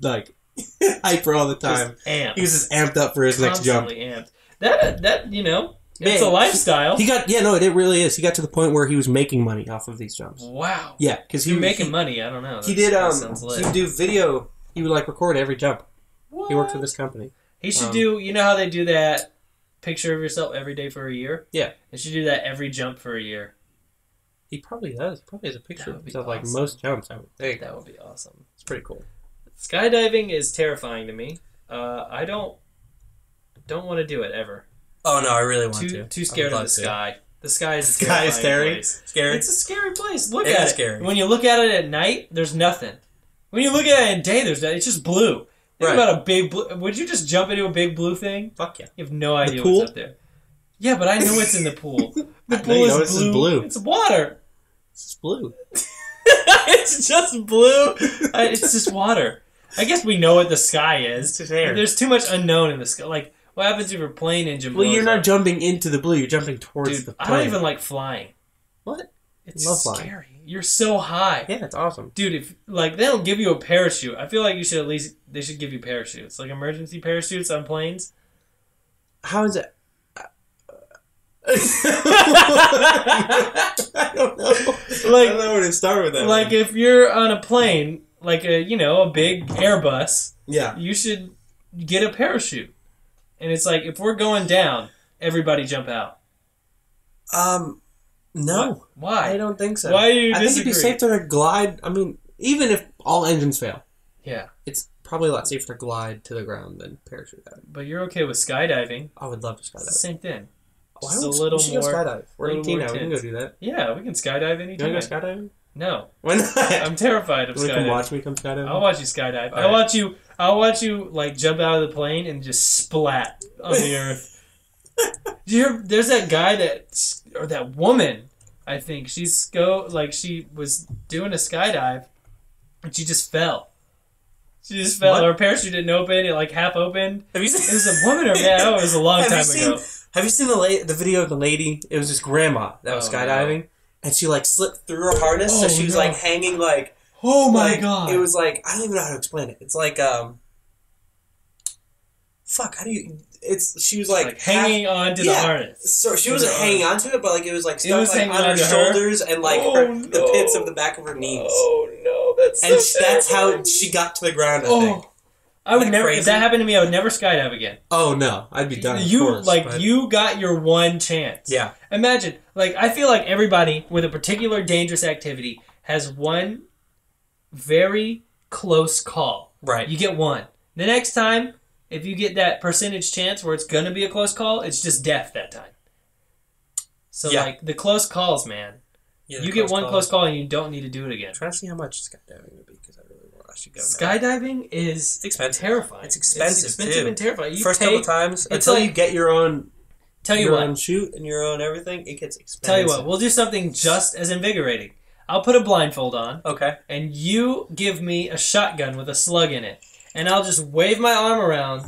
like hyper all the time. He was just amped up for his next jump. Amped. That it's a lifestyle. It really is. He got to the point where he was making money off of these jumps. Wow. Yeah, because he was making money. I don't know. He did. He would do video. He would like record every jump. What? He worked for this company. He should do. You know how they do that picture of yourself every day for a year? Yeah. They should do that every jump for a year. He probably does. Probably has a picture of himself awesome. like most jumps. I would think. That would be awesome. It's pretty cool. Skydiving is terrifying to me. I don't want to do it ever. Oh no, I really want to. Too scared of the sky. The sky is a Sky is terrifying scary. place. Scary. It's a scary place. Look It at is it. scary. When you look at it at night, there's nothing. When you look at it at day, there's it's just blue. Think Right. about a big blue. Would you just jump into a big blue thing? Fuck yeah. You have no idea pool? what's up there. Yeah, but I know what's in the pool. The I pool know you is know this is blue. blue. It's water. It's blue. It's just blue. It's just water. I guess we know what the sky is. It's just air. There's too much unknown in the sky. Like, what happens if your plane engine blows Well, you're not up? jumping into the blue. You're jumping towards Dude, the I plane. don't even like flying. What? It's Love flying. scary. You're so high. Yeah, it's awesome. Dude, if like they don't give you a parachute, I feel like you should at least they should give you parachutes, like emergency parachutes on planes. How is it? I don't know. Like, I don't know where to start with that. Like one. if you're on a plane, like a big Airbus, Yeah. you should get a parachute. And it's like if we're going down, everybody jump out. No. Why? I don't think so. Why do you I think it'd be disagree? safer to glide. I mean, even if all engines fail, Yeah, it's probably a lot safer to glide to the ground than parachute out. but you're okay with skydiving. I would love to It's the skydive. same thing. Why Just don't a little we should more. go skydive. We're little 18 more now. We can go tense. do that. Yeah, we can skydive You anytime. want to go skydiving? No, Why not? I'm terrified of You come skydiving. watch me come skydiving? I'll watch you skydive. All I'll watch you like jump out of the plane and just splat on the earth. Do you hear, there's that guy or that woman, I think she was doing a skydive and she just fell. She just fell. What? Her parachute didn't open. It like half opened. Have you It seen? was a woman or man? Oh, it was a long Have you time seen- ago. Have you seen the video of the lady? It was this grandma that was Oh, skydiving, and she like slipped through her harness, so Oh, she was no. like hanging like. Oh my like, god! It was like I don't even know how to explain it. It's like fuck. How do you? It's she was like, hanging on to the yeah. harness. So she With wasn't her hanging arms. onto it, but like it was like It stuck was like hanging on her onto her? shoulders and like Oh, the no. pits of the back of her knees. Oh no, that's And so that's how terrifying. she got to the ground. I think. Oh, I would Isn't that never. If crazy? that happened to me, I would never skydive again. Oh no, I'd be done. Of You course, but- you got your one chance. Yeah. Imagine, like, I feel like everybody with a particular dangerous activity has one very close call. Right. You get one. The next time, if you get that percentage chance where it's gonna be a close call, it's just death that time. So Yeah. like the close calls, man. Yeah, You get one close call and you don't need to do it again. I'm trying to see how much skydiving would be because I really want. I should go. now. Skydiving is expensive. terrifying. It's expensive, It's expensive too. and terrifying. You First pay, couple times it's until like- you get your own. Tell you your what. own shoot and your own everything, it gets expensive. Tell you what. We'll do something just as invigorating. I'll put a blindfold on, Okay. and you give me a shotgun with a slug in it, and I'll just wave my arm around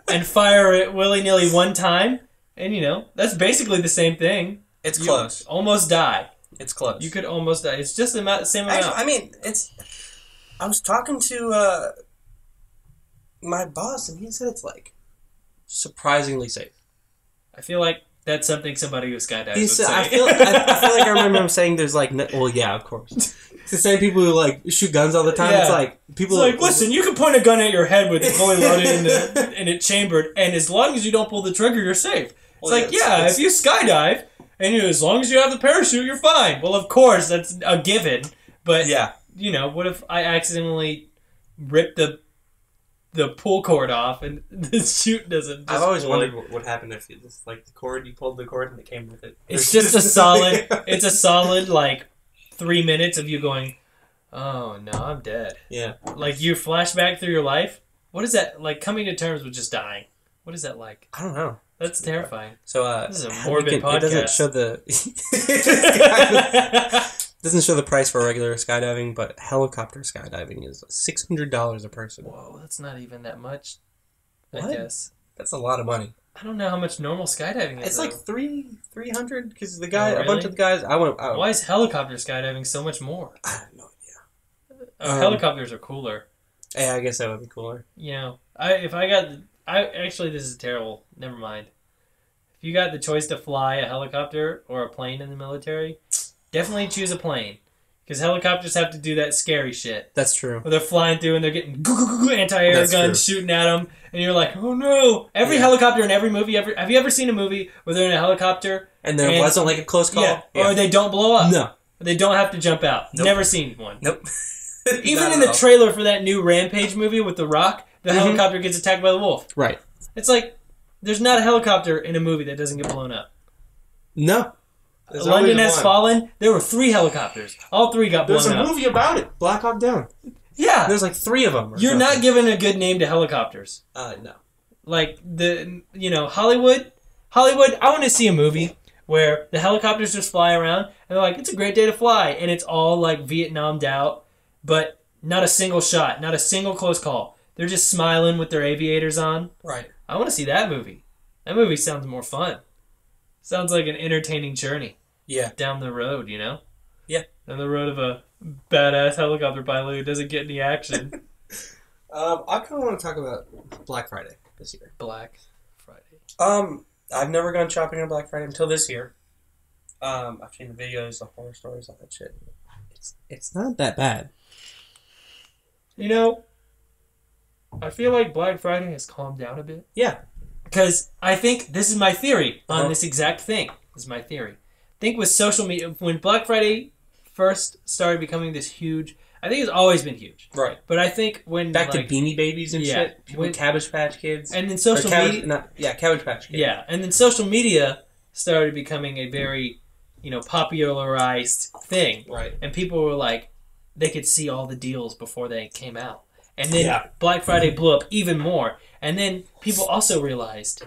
and fire it willy-nilly one time, and that's basically the same thing. It's You close. almost die. It's close. You could almost die. It's just the same amount. Actually, I mean, I was talking to my boss, and he said it's like surprisingly safe. I feel like that's something somebody who skydives He would said, say. I feel like I remember him saying there's like, well, yeah, of course. It's the same people who like shoot guns all the time. Yeah. It's like people. It's like, listen, you can point a gun at your head with it fully loaded and it chambered, and as long as you don't pull the trigger, you're safe. It's Well, like, yeah, if you skydive, and as long as you have the parachute, you're fine. Well, of course, that's a given. But, Yeah. what if I accidentally rip the pull cord off and the chute doesn't I've always deploy? wondered what would happen if you just like the cord, you pulled the cord and it came with it. It's just a solid, like, 3 minutes of you going, oh, no, I'm dead. Yeah. Like, you flashback through your life. What is that, like, coming to terms with just dying? What is that like? I don't know. That's terrifying. So This is a morbid It doesn't podcast. show the doesn't show the price for regular skydiving, but helicopter skydiving is $600 a person. Whoa, that's not even that much, I What? guess. That's a lot of money. I don't know how much normal skydiving is. It's like though. 300 because the guy, Oh, a bunch really? of the guys, Why is helicopter skydiving so much more? I have no idea. Helicopters are cooler. Yeah, I guess that would be cooler. Actually, this is terrible. Never mind. If you got the choice to fly a helicopter or a plane in the military, definitely choose a plane. Because helicopters have to do that scary shit. That's true. Where they're flying through and they're getting anti-air That's guns true. shooting at them. And you're like, oh no. Every Yeah. helicopter in every movie, have you ever seen a movie where they're in a helicopter? And there wasn't like a close call? Yeah. Or they don't blow up. No. They don't have to jump out. Nope. Never seen one. Nope. Even Not in at the all. trailer for that new Rampage movie with The Rock, the helicopter gets attacked by the wolf. Right. It's like, there's not a helicopter in a movie that doesn't get blown up. No. London Has Fallen. There were 3 helicopters. All 3 got blown up. There's a movie about it. Black Hawk Down. Yeah. There's like 3 of them. You're not giving a good name to helicopters. No. Like, Hollywood, I want to see a movie where the helicopters just fly around, and they're like, it's a great day to fly, and it's all, like, Vietnam'd out, but not a single shot, not a single close call. They're just smiling with their aviators on. Right. I want to see that movie. That movie sounds more fun. Sounds like an entertaining journey. Yeah. Down the road, you know? Yeah. Down the road of a badass helicopter pilot who doesn't get any action. I kind of want to talk about Black Friday this year. Black Friday. I've never gone shopping on Black Friday until this year. I've seen the videos, the horror stories, all that shit. It's not that bad. You know, I feel like Black Friday has calmed down a bit. Yeah. Because I think, this is my theory on this exact thing. This is my theory. I think with social media, when Black Friday first started becoming this huge, I think it's always been huge. Right. But I think when... Back to Beanie Babies and shit. People Cabbage Patch Kids. And then social media... Cabbage Patch Kids. Yeah, and then social media started becoming a very, popularized thing. Right. And people were like, they could see all the deals before they came out. And then Black Friday blew up even more. And then people also realized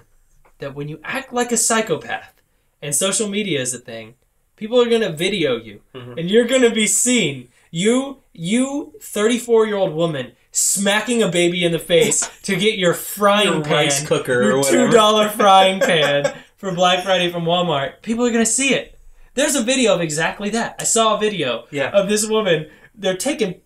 that when you act like a psychopath, and social media is a thing, people are going to video you. Mm-hmm. And you're going to be seen. You 34-year-old woman smacking a baby in the face to get your frying pan, rice cooker your or whatever. $2 frying pan for Black Friday from Walmart. People are going to see it. There's a video of exactly that. I saw a video of this woman. They're taking,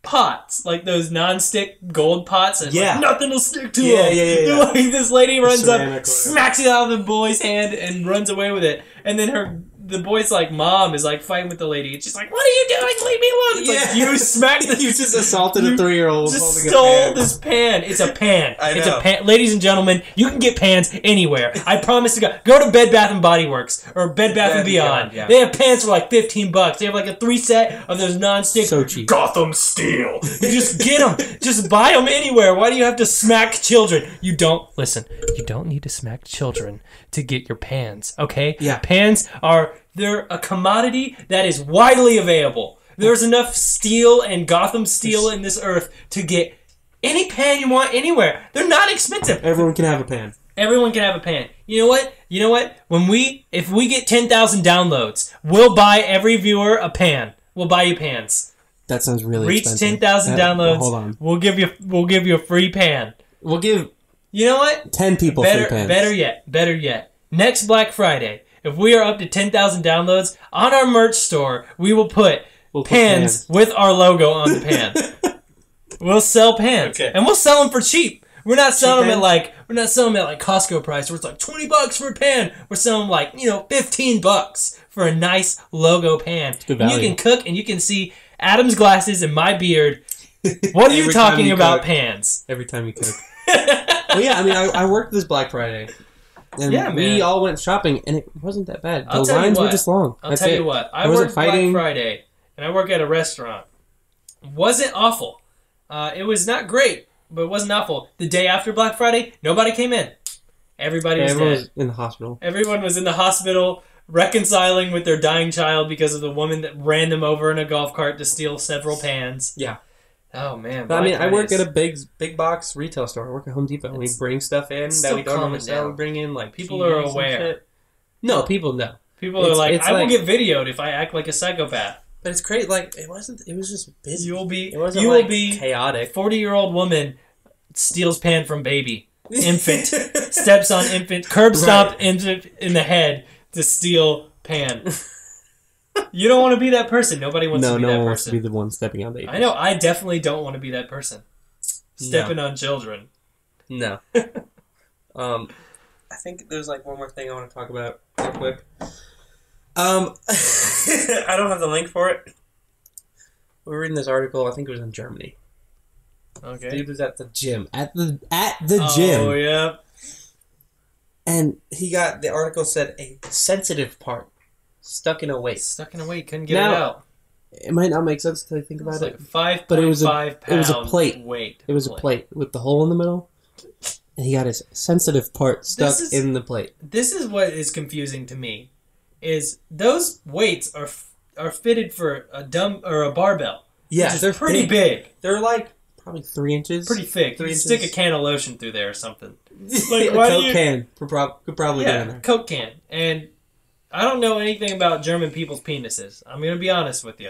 pots, like those non-stick gold pots, and nothing will stick to them. Yeah. Like, this lady runs up, smacks it out of the boy's hand, and runs away with it. And then the boy's mom is fighting with the lady, and she's like, "What are you doing? Leave me alone!" It's like, you smacked the, you just assaulted a 3-year-old. Just stole this pan. It's a pan. It's a pan. Ladies and gentlemen, you can get pans anywhere. I promise to God. Go to Bed Bath and Body Works or Bed Bath and Beyond. They have pans for $15. They have a 3 set of those non-stick so cheap Gotham Steel. You just get them. Just buy them anywhere. Why do you have to smack children? You don't need to smack children to get your pans. Okay? Yeah. Pans they're a commodity that is widely available. There's enough steel and Gotham Steel in this earth to get any pan you want anywhere. They're not expensive. Everyone can have a pan. Everyone can have a pan. You know what? If we get 10,000 downloads, we'll buy every viewer a pan. We'll buy you pans. That sounds really Reach expensive. 10,000 downloads. Hold on. We'll give you a free pan. We'll give. You know what? 10 people free pans. Better yet. Next Black Friday, if we are up to 10,000 downloads, on our merch store, we will put pans with our logo on the pan. We'll sell pans. Okay. And we'll sell them for cheap. We're not selling them at Costco price where it's $20 for a pan. We're selling them $15 for a nice logo pan. Good value. You can cook and you can see Adam's glasses and my beard. What are you talking about pans? Every time you cook. Well, yeah, I worked this Black Friday. And we all went shopping, and it wasn't that bad. The lines were just long. I'll tell you what. I worked Black Friday, and I work at a restaurant. Wasn't awful. It was not great, but it wasn't awful. The day after Black Friday, nobody came in. Everybody was dead. Everyone was in the hospital. Everyone was in the hospital reconciling with their dying child because of the woman that ran them over in a golf cart to steal several pans. Yeah. Oh, man. But, I work at a big box retail store. I work at Home Depot. We bring stuff in that we don't normally sell. We bring in, people are aware. No, people know. People are I will get videoed if I act like a psychopath. But it's great. It was just busy. You will be chaotic. 40-year-old woman steals pan from baby. Infant. Steps on infant. Curb stomped infant in the head to steal pan. You don't want to be that person. Nobody wants to be that person. No one wants to be the one stepping on babies. I know. I definitely don't want to be that person. Stepping on children. No. I think there's one more thing I want to talk about real quick. I don't have the link for it. We were reading this article. I think it was in Germany. Okay. Dude was at the gym. At the gym. Oh yeah. And the article said a sensitive part stuck in a weight. Couldn't get it out. It might not make sense until you think about it. 5.5 but it was a plate. Weight. It was a plate with the hole in the middle. And he got his sensitive part stuck in the plate. This is what is confusing to me. is those weights are fitted for a barbell. Yeah, which is they're pretty big. They're like probably 3 inches. Pretty thick. You 3 can inches. stick a can of lotion through there or something. Like why a do Coke you- can. Could probably get in Yeah, there. Coke can. And I don't know anything about German people's penises. I'm going to be honest with you.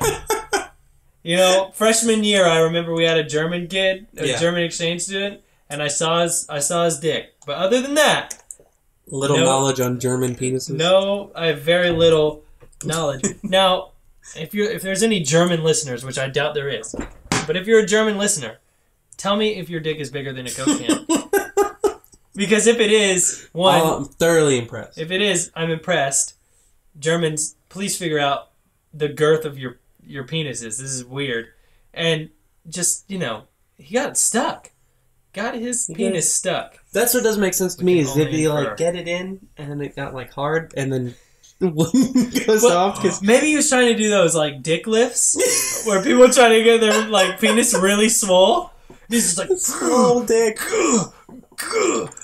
You know, freshman year, I remember we had a German kid, a German exchange student, and I saw his dick. But other than that, Little knowledge on German penises. no, I have very little knowledge. Now, if there's any German listeners, which I doubt there is, but if you're a German listener, tell me if your dick is bigger than a Coke can. Because if it is, I'm thoroughly impressed. if it is, I'm impressed. Germans, please figure out the girth of your penises. This is weird. And just, he got stuck. Got his penis stuck. That's what doesn't make sense to me is can if you only like infer. get it in and then it got like hard and then goes off because Maybe he was trying to do those like dick lifts where people try to get their like penis really swole. He's just like small dick.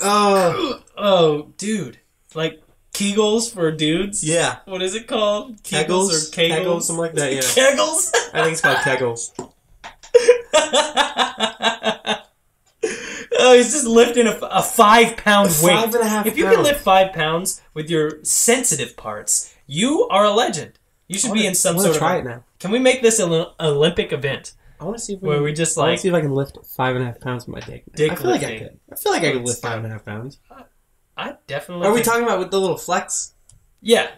Oh oh, dude, like Kegels for dudes. yeah, What is it called? Kegels or Kegels? Kegels, something like that. Yeah, Kegels. I think it's called Kegels. Oh, he's just lifting a 5-pound weight. 5.5 If you can lift 5 pounds with your sensitive parts, you are a legend. You should be in some sort of. try it now. Can we make this an Olympic event I want to see if where we just I want like to see if I can lift 5.5 pounds with my dick. Dick I feel like I lifting. could. I feel like I could lift 5.5 pounds. I definitely. Are we could- talking about with the little flex? Yeah,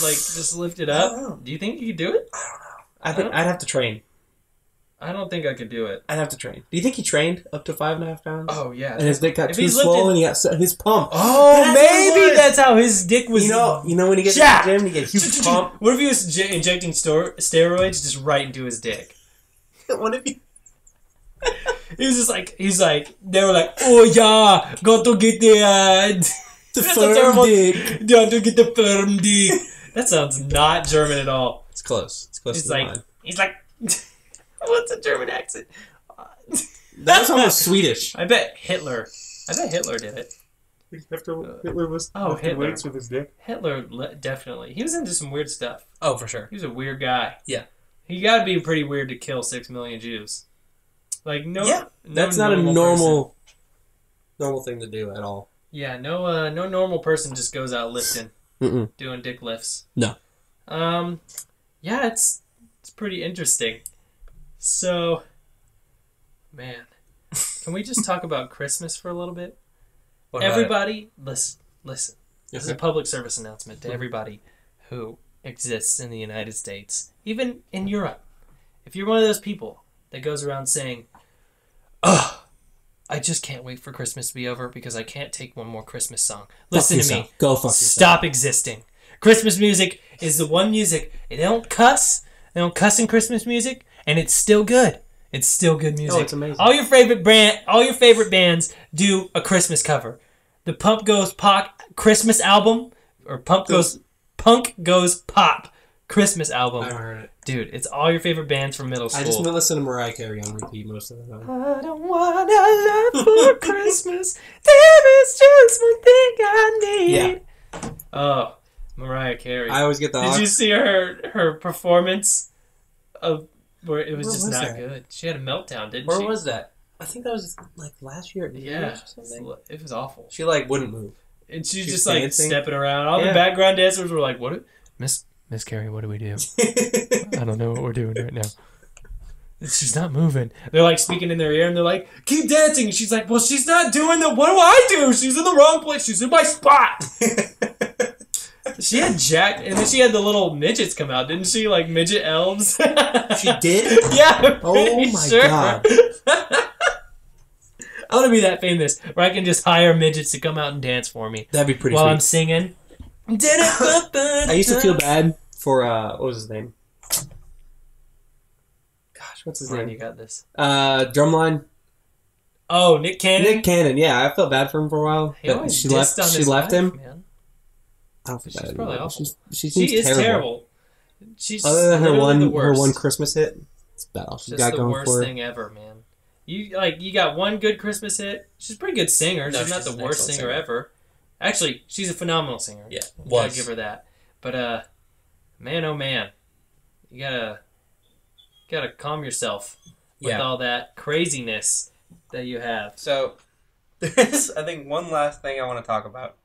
like just lift it I up. don't know. Do you think you could do it? I think I'd have to train. I don't think I could do it. I'd have to train. Do you think he trained up to 5.5 pounds? Oh yeah. And his dick got If too he's swollen, lifted- he got his pump. Oh, That's what it maybe was. that's how his dick was. You know when you get jacked. to the gym, you get a huge pump. What if he was injecting steroids just right into his dick? What if you? He was just like, they were like, oh yeah, got to get the The that's a firm terrible- dick. got to get the firm dick. That sounds not German at all. It's close. It's close He's to the like, line. he's like, what's a German accent? That was almost Swedish. I bet Hitler did it. Hitler was Oh, lifting Hitler. weights with his dick. Hitler definitely. He was into some weird stuff. Oh, for sure. He was a weird guy. Yeah. He got to be pretty weird to kill 6 million Jews. Like no. Yeah, no that's not a person. normal thing to do at all. Yeah, no normal person just goes out lifting, doing dick lifts. No. Yeah, it's pretty interesting. So, man, can we just talk about Christmas for a little bit? What about Everybody, listen. This is a Okay. public service announcement to everybody who exists in the United States, even in Europe. If you're one of those people that goes around saying, "Ugh, I just can't wait for Christmas to be over because I can't take one more Christmas song." Listen to me. Go fuck yourself. Stop existing. Christmas music is the one music. They don't cuss. They don't cuss in Christmas music, and it's still good. It's still good music. Oh, it's amazing. All your favorite bands do a Christmas cover. The Punk Goes Pop Christmas album, or Punk Goes Pop Christmas album. I haven't heard it. Dude, it's all your favorite bands from middle school. I just listen to Mariah Carey on repeat most of the time. I don't want a lot for Christmas. There is just one thing I need. Yeah. Oh, Mariah Carey. I always get the. Did you see her performance of where it was Where just was not that? good? She had a meltdown, didn't Where she? was that? I think that was like last year. At New Yeah, Year's or something. it was awful. She like wouldn't move. And she's She's just like dancing? stepping around. All the Yeah. background dancers were like, "What, Miss Carey? What do we do? I don't know what we're doing right now." She's not moving. They're like speaking in their ear, and they're like, "Keep dancing." And she's like, "Well, she's not doing the. What do I do? She's in the wrong place. She's in my spot." She had Jack, and then she had the little midgets come out, didn't she? Like midget elves. She did? Yeah. I'm Oh pretty my sure. God. I want to be that famous, where I can just hire midgets to come out and dance for me That'd be pretty while sweet. I'm singing. I used to feel bad for what was his name? Gosh, what's his Ryan, name? you got this. Drumline. Oh, Nick Cannon. Nick Cannon. Yeah, I felt bad for him for a while. He but always she dissed left. on She his left wife, him. Man. I don't feel She's bad probably anymore. awful. She She seems is terrible. terrible. She's Other than her literally the her worst. one Christmas hit, it's about all she's Just got the going worst for her. thing ever, man. You got one good Christmas hit. She's a pretty good singer. No, she's not she's the an worst excellent singer singer. ever. Actually, she's a phenomenal singer. Yeah, Gotta give her that. But man, oh man, you gotta calm yourself with all that craziness that you have. So, there's, I think, one last thing I want to talk about.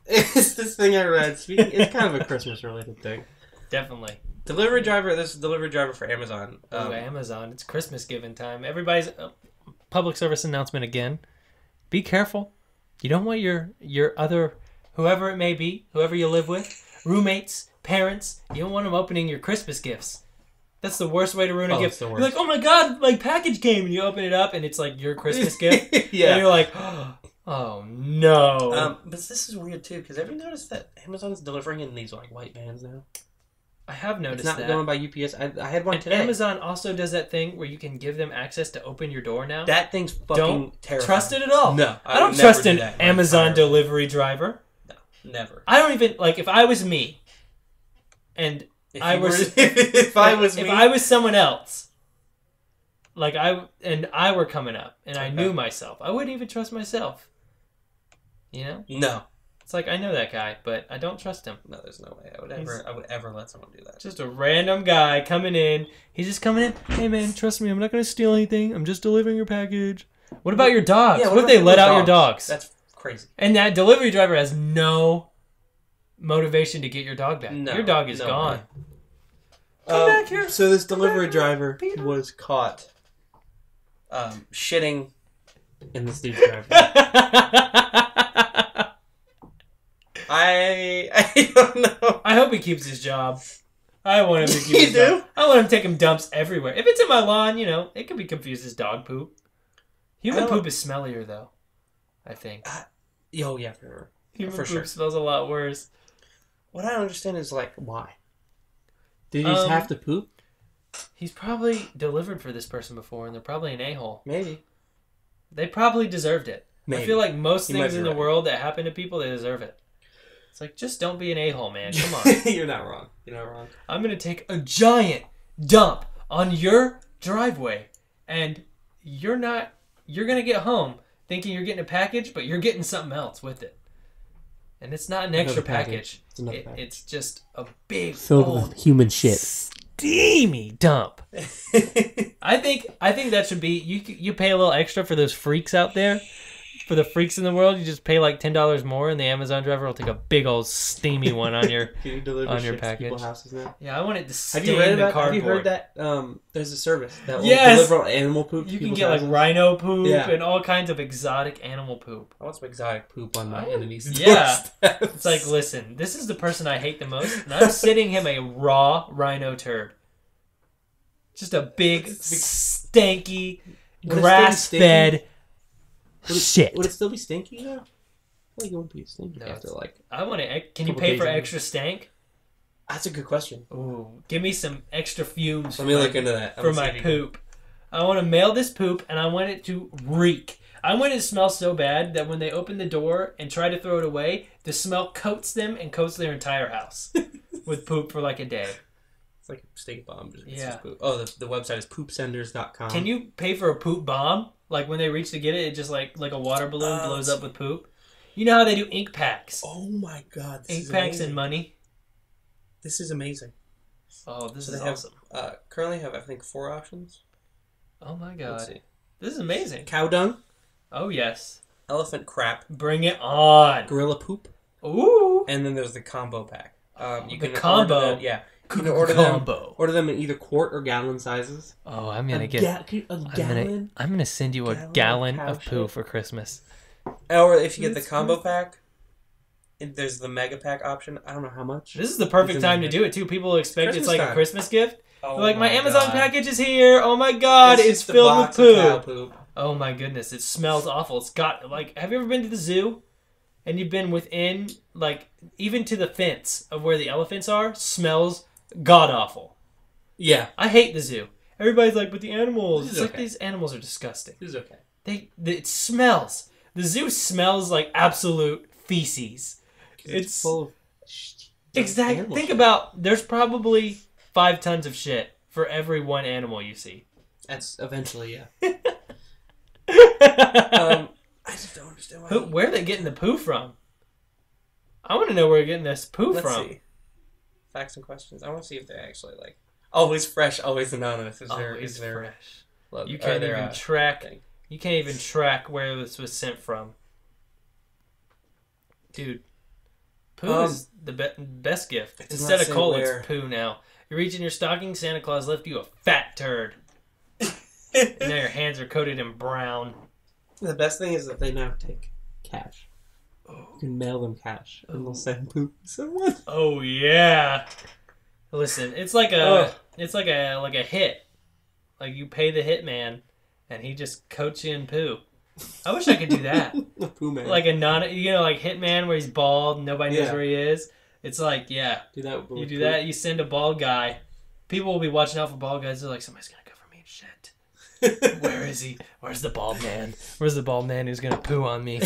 It's this thing I read. It's kind of a Christmas-related thing. Definitely. Delivery driver. This is delivery driver for Amazon. Amazon. It's Christmas giving time. Everybody's public service announcement again. Be careful. You don't want your other, whoever it may be, whoever you live with, roommates, parents, you don't want them opening your Christmas gifts. That's the worst way to ruin a gift. You're like, oh my god, my package came, and you open it up, and it's like your Christmas gift. Yeah. And you're like, oh no. But this is weird too, because have you noticed that Amazon's delivering in these like white vans now? I have noticed it's not that. going by UPS. I had one and today. Amazon also does that thing where you can give them access to open your door now. That thing's fucking don't terrifying. Trust it at all. No, I don't trust an Amazon delivery driver. No, never. I don't even like if I was me, and if I was if I was me, if I was someone else, like I were coming up, and I knew myself, I wouldn't even trust myself. You know? No. It's like I know that guy, but I don't trust him. No, there's no way I would ever let someone do that. Just a random guy coming in. He's just coming in. Hey man, trust me, I'm not gonna steal anything. I'm just delivering your package. What about your dogs? Yeah, what if they let out your dogs? That's crazy. And that delivery driver has no motivation to get your dog back. No, your dog is gone. Come back here. So this delivery driver was caught shitting in this dude's driveway. I don't know. I hope he keeps his job. I want him to keep his You do? job. I want him taking dumps everywhere. If it's in my lawn, you know, it can be confused as dog poop. Human poop is smellier, though. I think. Oh, yeah, for sure. Human for poop sure. smells a lot worse. What I don't understand is, like, why? Did he just have to poop? He's probably delivered for this person before, and they're probably an a-hole. Maybe. They probably deserved it. Maybe. I feel like most You might things be in the right. world that happen to people, they deserve it. It's like, just don't be an a-hole, man. Come on. You're not wrong. You're not wrong. I'm going to take a giant dump on your driveway, and you're going to get home thinking you're getting a package, but you're getting something else with it. And it's not an extra package. It's another package. It's just a big, Filled old, with human shit. steamy dump. I think that should be, you pay a little extra for those freaks out there. For the freaks in the world, you just pay like $10 more, and the Amazon driver will take a big old steamy one on your package. People's houses now? Yeah, I want it to stain Have you read the about? cardboard. Have you heard that? There's a service that will Yes! deliver animal poop. To You can people's get houses. like rhino poop Yeah. and all kinds of exotic animal poop. I want some exotic poop on my enemies. Yeah. It's like, listen, this is the person I hate the most, and I'm sending him a raw rhino turd. Just a big, stanky, grass-fed shit. Would it still be stinky though? I think it wouldn't be stinky after like. I want to. Can you couple pay for days in. extra stank? That's a good question. Ooh, give me some extra fumes. Let me look into that. For my poop. I want to mail this poop, and I want it to reek. I want it to smell so bad that when they open the door and try to throw it away, the smell coats them and coats their entire house with poop for like a day. It's like a stink bomb. It's Yeah. just poop. Oh, the website is poopsenders.com. Can you pay for a poop bomb? Like when they reach to get it, it just like a water balloon blows up with poop. You know how they do ink packs? Oh my god! Ink packs and money. This is amazing. Oh, this is They awesome. Currently have I think 4 options. Oh my god. Let's see. This is amazing. Cow dung, Oh yes. elephant crap, Bring it on. gorilla poop, Ooh. and then there's the combo pack. You The can combo. Order them, yeah. You can order them. Combo. Order them in either quart or gallon sizes. Oh, I'm gonna get. a gallon. I'm gonna send you a Gallon gallon of of cow poo shit. for Christmas. Or if you get the That's combo pack, there's the mega pack option. I don't know how much. This is the perfect It's time to in do it too. People expect it's Christmas like a time. Christmas gift. Oh They're like, my Amazon God. package is here. Oh my god, it's just a filled with box of cow poo. poop. Oh my goodness, it smells awful. It's got like, have you ever been to the zoo? And you've been within like even to the fence of where the elephants are, smells god awful. Yeah, I hate the zoo. Everybody's like, but the animals. This It's is like okay. these animals are disgusting. this is okay. It smells. The zoo smells like absolute feces. It's full of Exactly. animal Think shit. about there's probably 5 tons of shit for every one animal you see. That's eventually, yeah. I just don't understand why. Where are they getting the poo from? I want to know where we're getting this poo Let's from. see. Facts and questions. I want to see if they're actually like always fresh, always anonymous. Is Always there fresh. logo, You can't even track. thing? You can't even track where this was sent from. Dude, poo is the best gift. Instead of coal, it's poo now. You reach in your stocking, Santa Claus left you a fat turd. And now your hands are coated in brown. The best thing is that they now take cash. You can mail them cash, and they'll send poop to someone. Oh yeah. Listen, it's like a hit. Like you pay the hitman, and he just coats you in poo. I wish I could do that. The poo man. Like like Hitman where he's bald, and nobody knows where he is. It's like, yeah. Do that. You do that, you send a bald guy. People will be watching out for bald guys. They're like, somebody's gonna cover me in shit. Where is he? Where's the bald man? Where's the bald man who's gonna poo on me?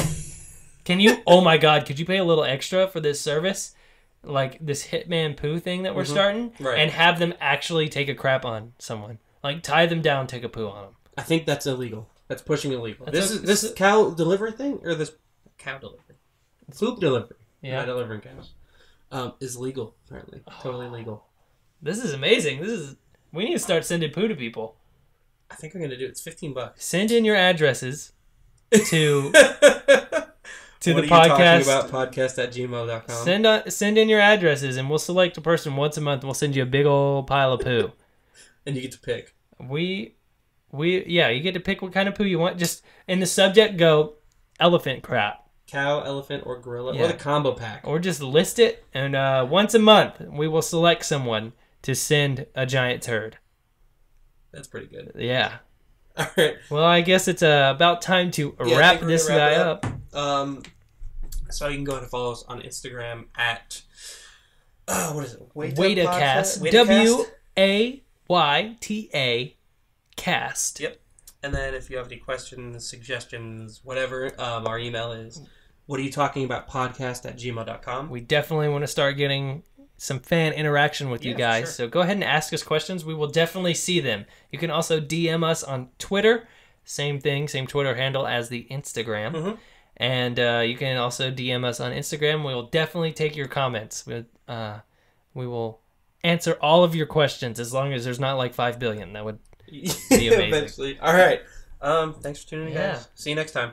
Can you? Oh my God! Could you pay a little extra for this service, like this Hitman poo thing that we're starting, and have them actually take a crap on someone? Like tie them down, take a poo on them. I think that's illegal. That's pushing illegal. This cow delivery thing or this cow delivery, poop delivery. Yeah, not delivering cows. Is legal apparently. Totally legal. This is amazing. We need to start sending poo to people. I think I'm gonna do it. It's $15. Send in your addresses to to what the are you podcast. talking about? podcast@gmail.com. Send in your addresses, and we'll select a person once a month. And we'll send you a big old pile of poo. And you get to pick. You get to pick what kind of poo you want. Just in the subject, go elephant crap. Cow, elephant, or gorilla, or the combo pack. Or just list it, and once a month, we will select someone to send a giant turd. That's pretty good. Yeah. All right. Well, I guess it's about time to wrap this guy up. So you can go ahead and follow us on Instagram at what is it? Waytacast. WAYTA cast. Yep. And then if you have any questions, suggestions, whatever, our email is whatareyouttalkingaboutpodcast@gmail.com. We definitely want to start getting some fan interaction with you guys. Sure. So go ahead and ask us questions. We will definitely see them. You can also DM us on Twitter. Same thing, same Twitter handle as the Instagram. Mm-hmm. And you can also DM us on Instagram. We will definitely take your comments. We will answer all of your questions as long as there's not like 5 billion. That would be amazing. Eventually. All right. Thanks for tuning in, guys. See you next time.